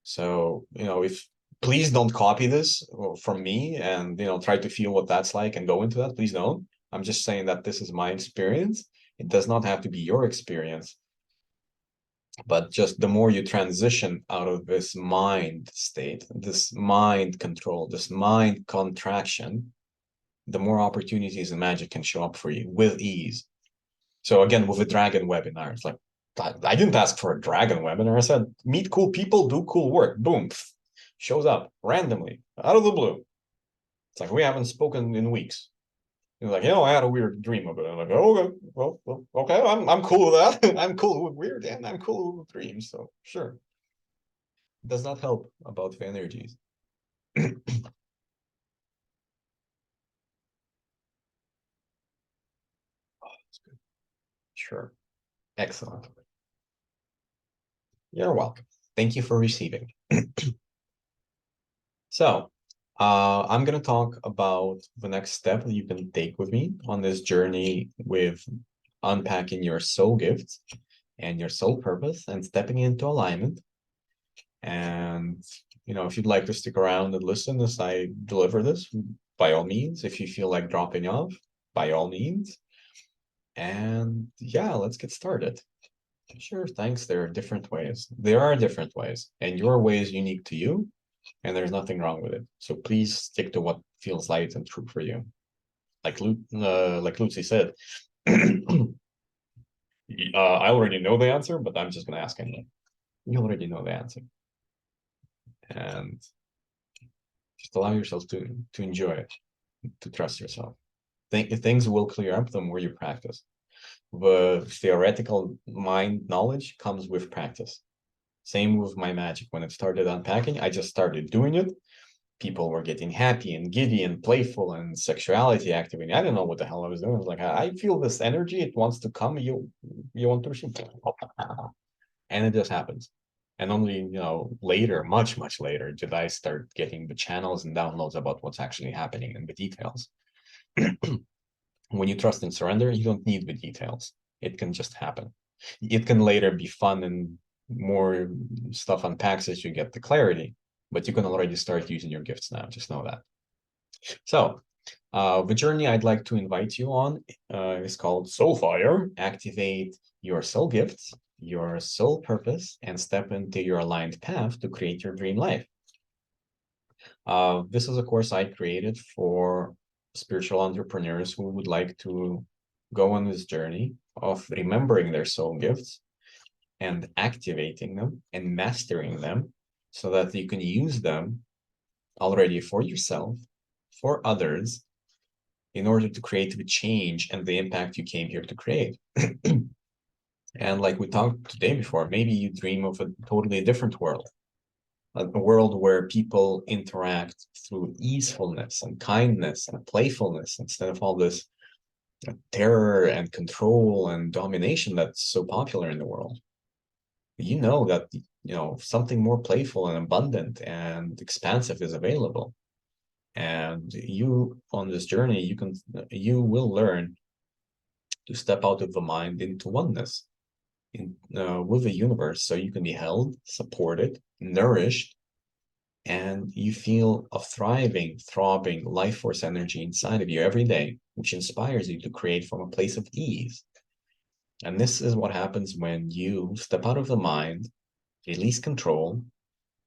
A: So, if please don't copy this from me and, try to feel what that's like and go into that. Please don't. I'm just saying that this is my experience. It does not have to be your experience. But just the more you transition out of this mind state, this mind control, this mind contraction, the more opportunities and magic can show up for you with ease. So again, with a dragon webinar, it's like, I didn't ask for a dragon webinar. I said, meet cool people, do cool work. Boom, shows up randomly out of the blue. It's like, we haven't spoken in weeks. He's like, I had a weird dream of it. I'm like, oh, okay, well, okay, I'm cool with that. I'm cool with weird, and I'm cool with dreams. So sure, it does not help about the energies. Sure, excellent. You're welcome. Thank you for receiving. So, I'm going to talk about the next step that you can take with me on this journey with unpacking your soul gifts and your soul purpose and stepping into alignment. And, if you'd like to stick around and listen as I deliver this, by all means. If you feel like dropping off, by all means. And yeah, let's get started. Sure, thanks. There are different ways. There are different ways, and your way is unique to you, and there's nothing wrong with it. So please stick to what feels light and true for you. Like Lucy said, I already know the answer, but I'm just going to ask anyway. You already know the answer, and just allow yourself to enjoy it, to trust yourself. Things will clear up the more you practice. The theoretical mind knowledge comes with practice. Same with my magic. When it started unpacking, I just started doing it. People were getting happy and giddy and playful and sexuality activating. I don't know what the hell I was doing. I was like, I feel this energy. It wants to come. You want to receive, and it just happens. And only later, much later, did I start getting the channels and downloads about what's actually happening and the details. When you trust and surrender, you don't need the details. It can just happen. It can later be fun and more stuff unpacks as you get the clarity, but you can already start using your gifts now. Just know that. So the journey I'd like to invite you on is called Soulfire. Activate your soul gifts, your soul purpose, and step into your aligned path to create your dream life. This is a course I created for spiritual entrepreneurs who would like to go on this journey of remembering their soul gifts and activating them and mastering them so that you can use them already for yourself, for others, in order to create the change and the impact you came here to create. And like we talked today before, maybe you dream of a totally different world, a world where people interact through easefulness and kindness and playfulness instead of all this terror and control and domination that's so popular in the world. You know that, something more playful and abundant and expansive is available. And you, on this journey, you will learn to step out of the mind into oneness with the universe, so you can be held, supported, nourished, and you feel a thriving, throbbing life force energy inside of you every day, which inspires you to create from a place of ease. And this is what happens when you step out of the mind, release control,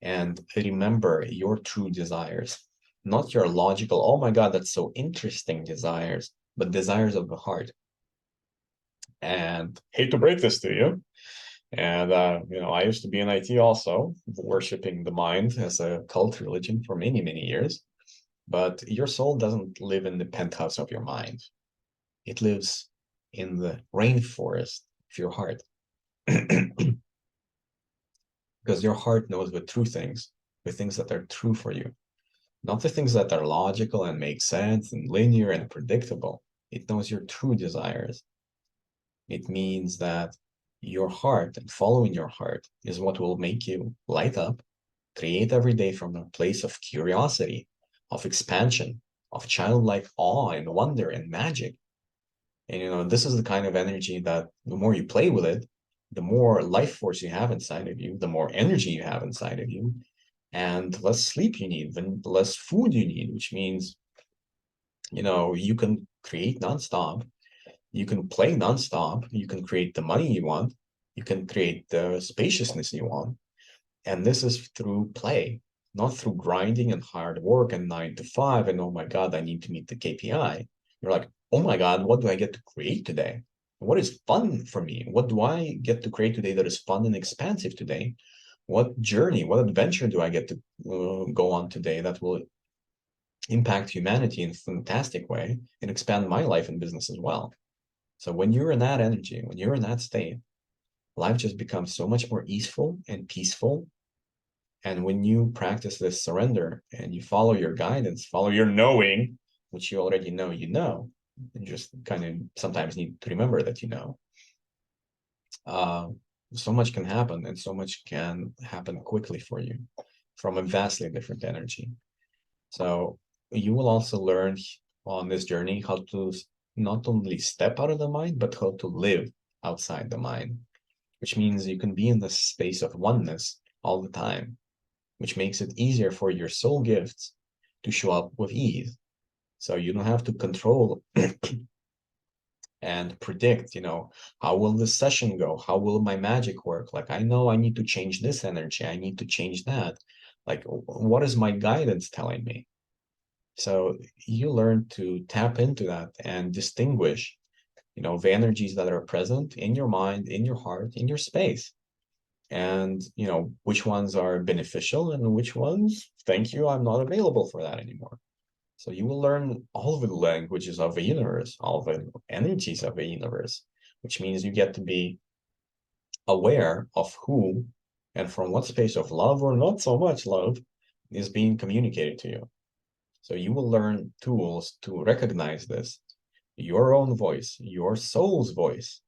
A: and remember your true desires, not your logical, oh my God, that's so interesting desires, but desires of the heart. And hate to break this to you, and I used to be in IT also, worshiping the mind as a cult religion for many, many years. But your soul doesn't live in the penthouse of your mind. It lives in the rainforest of your heart. Because your heart knows the true things, the things that are true for you, not the things that are logical and make sense and linear and predictable. It knows your true desires. It means that your heart and following your heart is what will make you light up, create every day from a place of curiosity, of expansion, of childlike awe and wonder and magic. And this is the kind of energy that the more you play with it, the more life force you have inside of you, the more energy you have inside of you, and less sleep you need, the less food you need, which means, you can create nonstop, you can play nonstop, you can create the money you want, you can create the spaciousness you want. And this is through play, not through grinding and hard work and 9 to 5. And oh my God, I need to meet the KPI. You're like, oh my God, what do I get to create today? What is fun for me? What do I get to create today that is fun and expansive today? What journey, what adventure do I get to go on today that will impact humanity in a fantastic way and expand my life and business as well? So when you're in that energy, when you're in that state, life just becomes so much more easeful and peaceful. And when you practice this surrender and you follow your guidance, follow your knowing, which you already know, and just kind of sometimes need to remember that uh, so much can happen, and so much can happen quickly for you from a vastly different energy. So you will also learn on this journey how to not only step out of the mind, but how to live outside the mind, which means you can be in the space of oneness all the time, which makes it easier for your soul gifts to show up with ease. So you don't have to control and predict, how will this session go? How will my magic work? Like, I know I need to change this energy. I need to change that. Like, what is my guidance telling me? So you learn to tap into that and distinguish, the energies that are present in your mind, in your heart, in your space. And, which ones are beneficial and which ones, thank you, I'm not available for that anymore. So you will learn all of the languages of the universe, all the energies of the universe, which means you get to be aware of who and from what space of love or not so much love is being communicated to you. So you will learn tools to recognize this, your own voice, your soul's voice,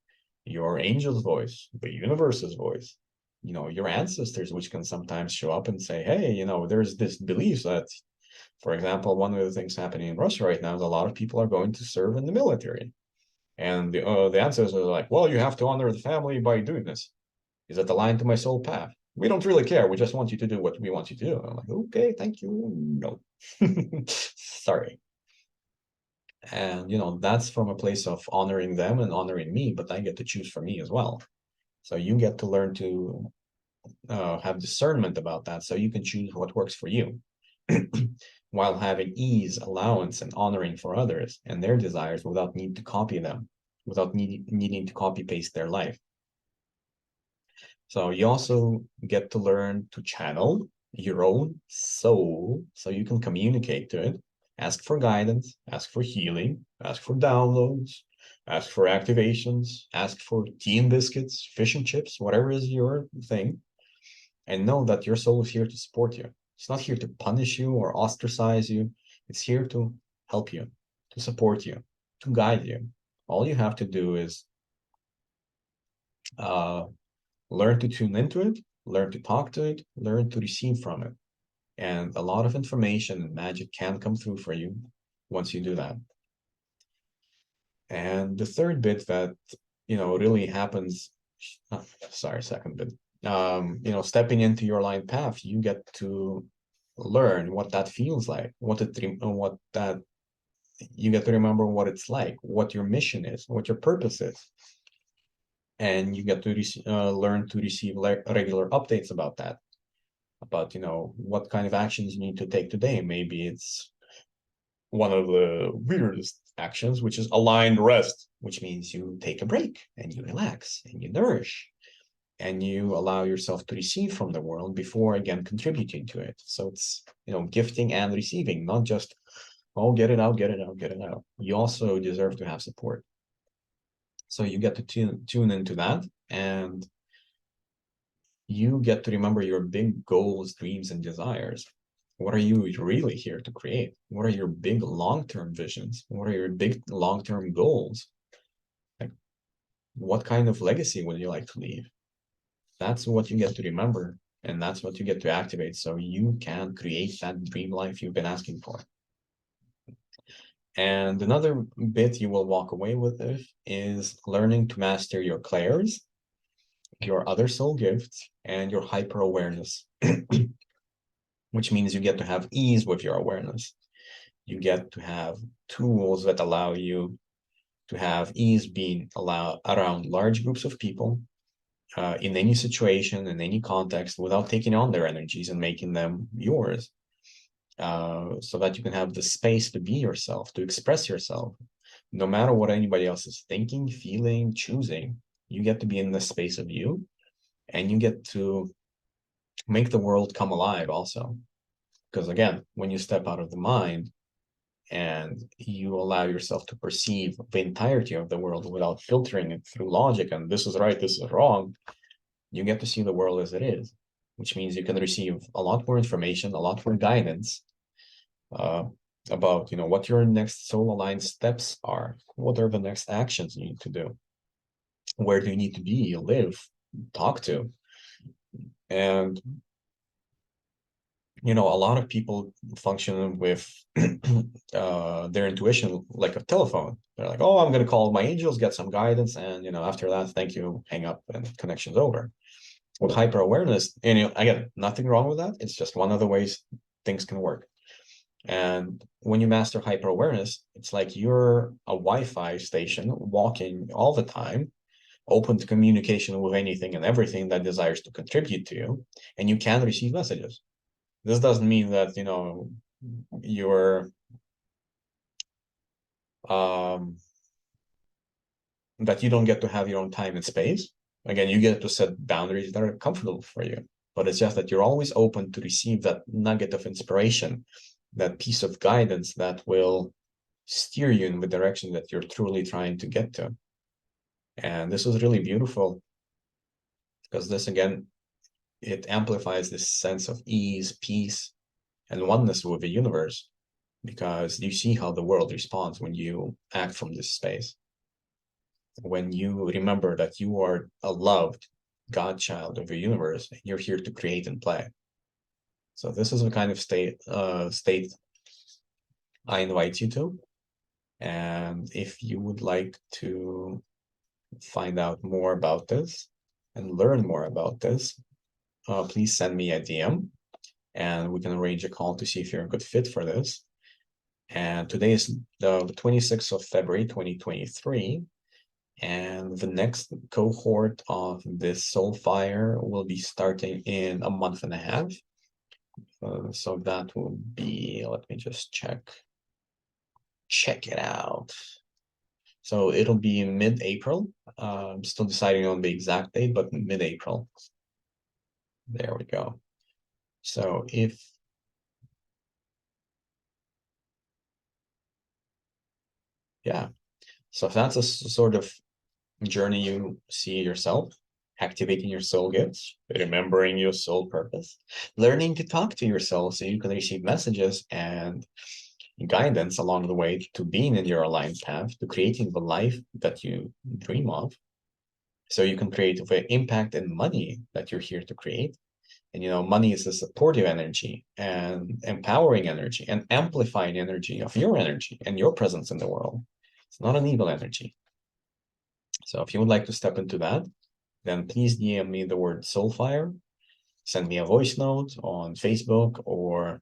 A: your angel's voice, the universe's voice, your ancestors, which can sometimes show up and say, hey, there's this belief that, for example, one of the things happening in Russia right now is a lot of people are going to serve in the military. And the ancestors are like, well, you have to honor the family by doing this. Is that aligned to my soul path? We don't really care. We just want you to do what we want you to do. I'm like, okay, thank you. No. Sorry. And, that's from a place of honoring them and honoring me, but I get to choose for me as well. So you get to learn to have discernment about that so you can choose what works for you while having ease, allowance, and honoring for others and their desires without need to copy them, without needing to copy paste their life. So you also get to learn to channel your own soul so you can communicate to it Ask for guidance, ask for healing, ask for downloads, ask for activations, ask for tea and biscuits, fish and chips, whatever is your thing. And know that your soul is here to support you. It's not here to punish you or ostracize you. It's here to help you, to support you, to guide you. All you have to do is learn to tune into it, learn to talk to it, learn to receive from it. And a lot of information and magic can come through for you once you do that. And the third bit that, really happens, sorry, second bit, stepping into your aligned path, you get to learn what that feels like, you get to remember what it's like, what your mission is, what your purpose is. And you get to learn to receive regular updates about that, about, what kind of actions you need to take today. Maybe it's one of the weirdest actions, which is aligned rest, which means you take a break and you relax and you nourish and you allow yourself to receive from the world before again contributing to it. So it's, gifting and receiving, not just, oh, get it out, get it out, get it out. You also deserve to have support. So you get to tune into that, and you get to remember your big goals, dreams, and desires. What are you really here to create? What are your big long-term visions? What are your big long-term goals? Like, what kind of legacy would you like to leave? That's what you get to remember, and that's what you get to activate, so you can create that dream life you've been asking for. And another bit you will walk away with is learning to master your clairs, your other soul gifts, and your hyper awareness, which means you get to have ease with your awareness. You get to have tools that allow you to have ease being allowed around large groups of people, in any situation, in any context, without taking on their energies and making them yours. So that you can have the space to be yourself, to express yourself, no matter what anybody else is thinking, feeling, choosing. You get to be in the space of you, and you get to make the world come alive also. Because again, when you step out of the mind and you allow yourself to perceive the entirety of the world without filtering it through logic and this is right, this is wrong, you get to see the world as it is, which means you can receive a lot more information, a lot more guidance, about, what your next soul aligned steps are. What are the next actions you need to do? Where do you need to be, live, talk to? And, a lot of people function with their intuition like a telephone. They're like, oh, I'm going to call my angels, get some guidance, and, after that, thank you, hang up, and connection's over. With hyper awareness, and again, nothing wrong with that. It's just one of the ways things can work. And when you master hyper awareness, it's like you're a Wi-Fi station walking all the time, open to communication with anything and everything that desires to contribute to you, and you can receive messages. This doesn't mean that, you're um, that you don't get to have your own time and space. Again, you get to set boundaries that are comfortable for you, but it's just that you're always open to receive that nugget of inspiration, that piece of guidance that will steer you in the direction that you're truly trying to get to. And this is really beautiful because this, again, it amplifies this sense of ease, peace, and oneness with the universe, because you see how the world responds when you act from this space. When you remember that you are a loved godchild of the universe, and you're here to create and play. So this is the kind of state I invite you to. And if you would like to find out more about this and learn more about this, please send me a DM and we can arrange a call to see if you're a good fit for this. And today is the 26th of February, 2023. And the next cohort of this Soul Fire will be starting in a month and a half. So that will be, let me just check it out. So it'll be in mid-April. I'm still deciding on the exact date, but mid-April. There we go. So if Yeah. So if that's a sort of journey you see yourself, activating your soul gifts, remembering your soul purpose, learning to talk to yourself so you can receive messages and guidance along the way to being in your aligned path, to creating the life that you dream of, so you can create the impact and money that you're here to create. And money is a supportive energy and empowering energy and amplifying energy of your energy and your presence in the world. It's not an evil energy. So if you would like to step into that, then please DM me the word Soulfire, send me a voice note on Facebook or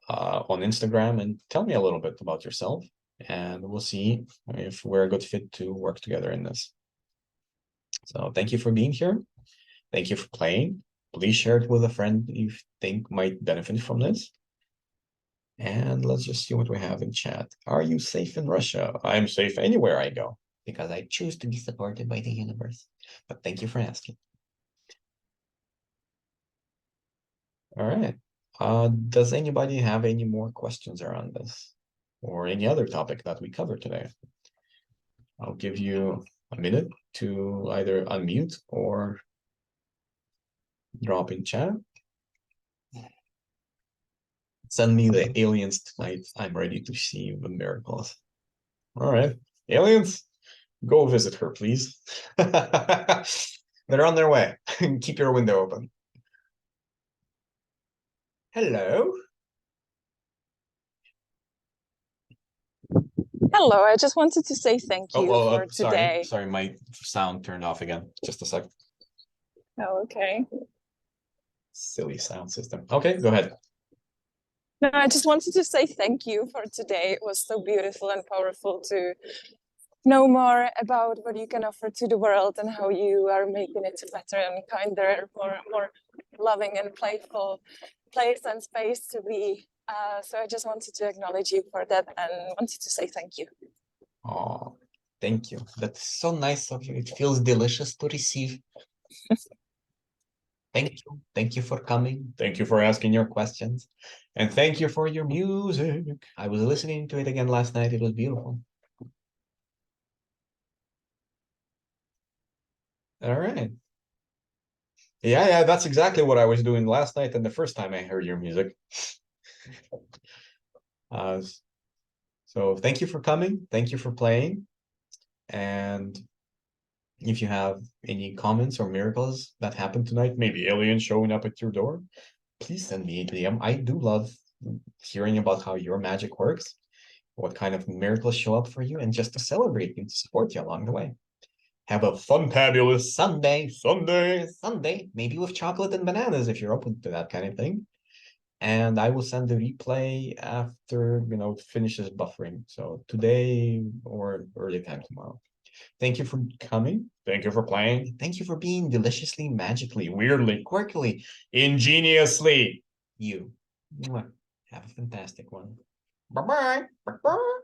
A: on Instagram, and tell me a little bit about yourself, and we'll see if we're a good fit to work together in this. So thank you for being here. Thank you for playing. Please share it with a friend you think might benefit from this. And let's just see what we have in chat. Are you safe in Russia? I'm safe anywhere I go because I choose to be supported by the universe. But thank you for asking. All right. Does anybody have any more questions around this or any other topic that we covered today? I'll give you a minute to either unmute or drop in chat. Send me the aliens tonight. I'm ready to see the miracles. All right. Aliens, go visit her, please. They're on their way. Keep your window open. Hello.
B: Hello, I just wanted to say thank you for
A: sorry.
B: today.
A: Sorry, my sound turned off again. Just a sec.
B: Oh, okay.
A: Silly sound system. Okay, go ahead.
B: No, I just wanted to say thank you for today. It was so beautiful and powerful to know more about what you can offer to the world and how you are making it a better and kinder, more loving and playful place and space to be. So I just wanted to acknowledge you for that and wanted to say thank you.
A: Oh, thank you. That's so nice of you. It feels delicious to receive. Thank you. Thank you for coming. Thank you for asking your questions. And thank you for your music. I was listening to it again last night. It was beautiful. All right. Yeah, that's exactly what I was doing last night and the first time I heard your music. So thank you for coming. Thank you for playing. And if you have any comments or miracles that happened tonight, maybe aliens showing up at your door, please send me a DM. I do love hearing about how your magic works, what kind of miracles show up for you, and just to celebrate you and support you along the way. Have a fun, fabulous Sunday, maybe with chocolate and bananas if you're open to that kind of thing. And I will send the replay after, it finishes buffering. So today or early time tomorrow. Thank you for coming. Thank you for playing. Thank you for being deliciously, magically, weirdly, quirkily, ingeniously you. Have a fantastic one. Bye-bye. Bye-bye.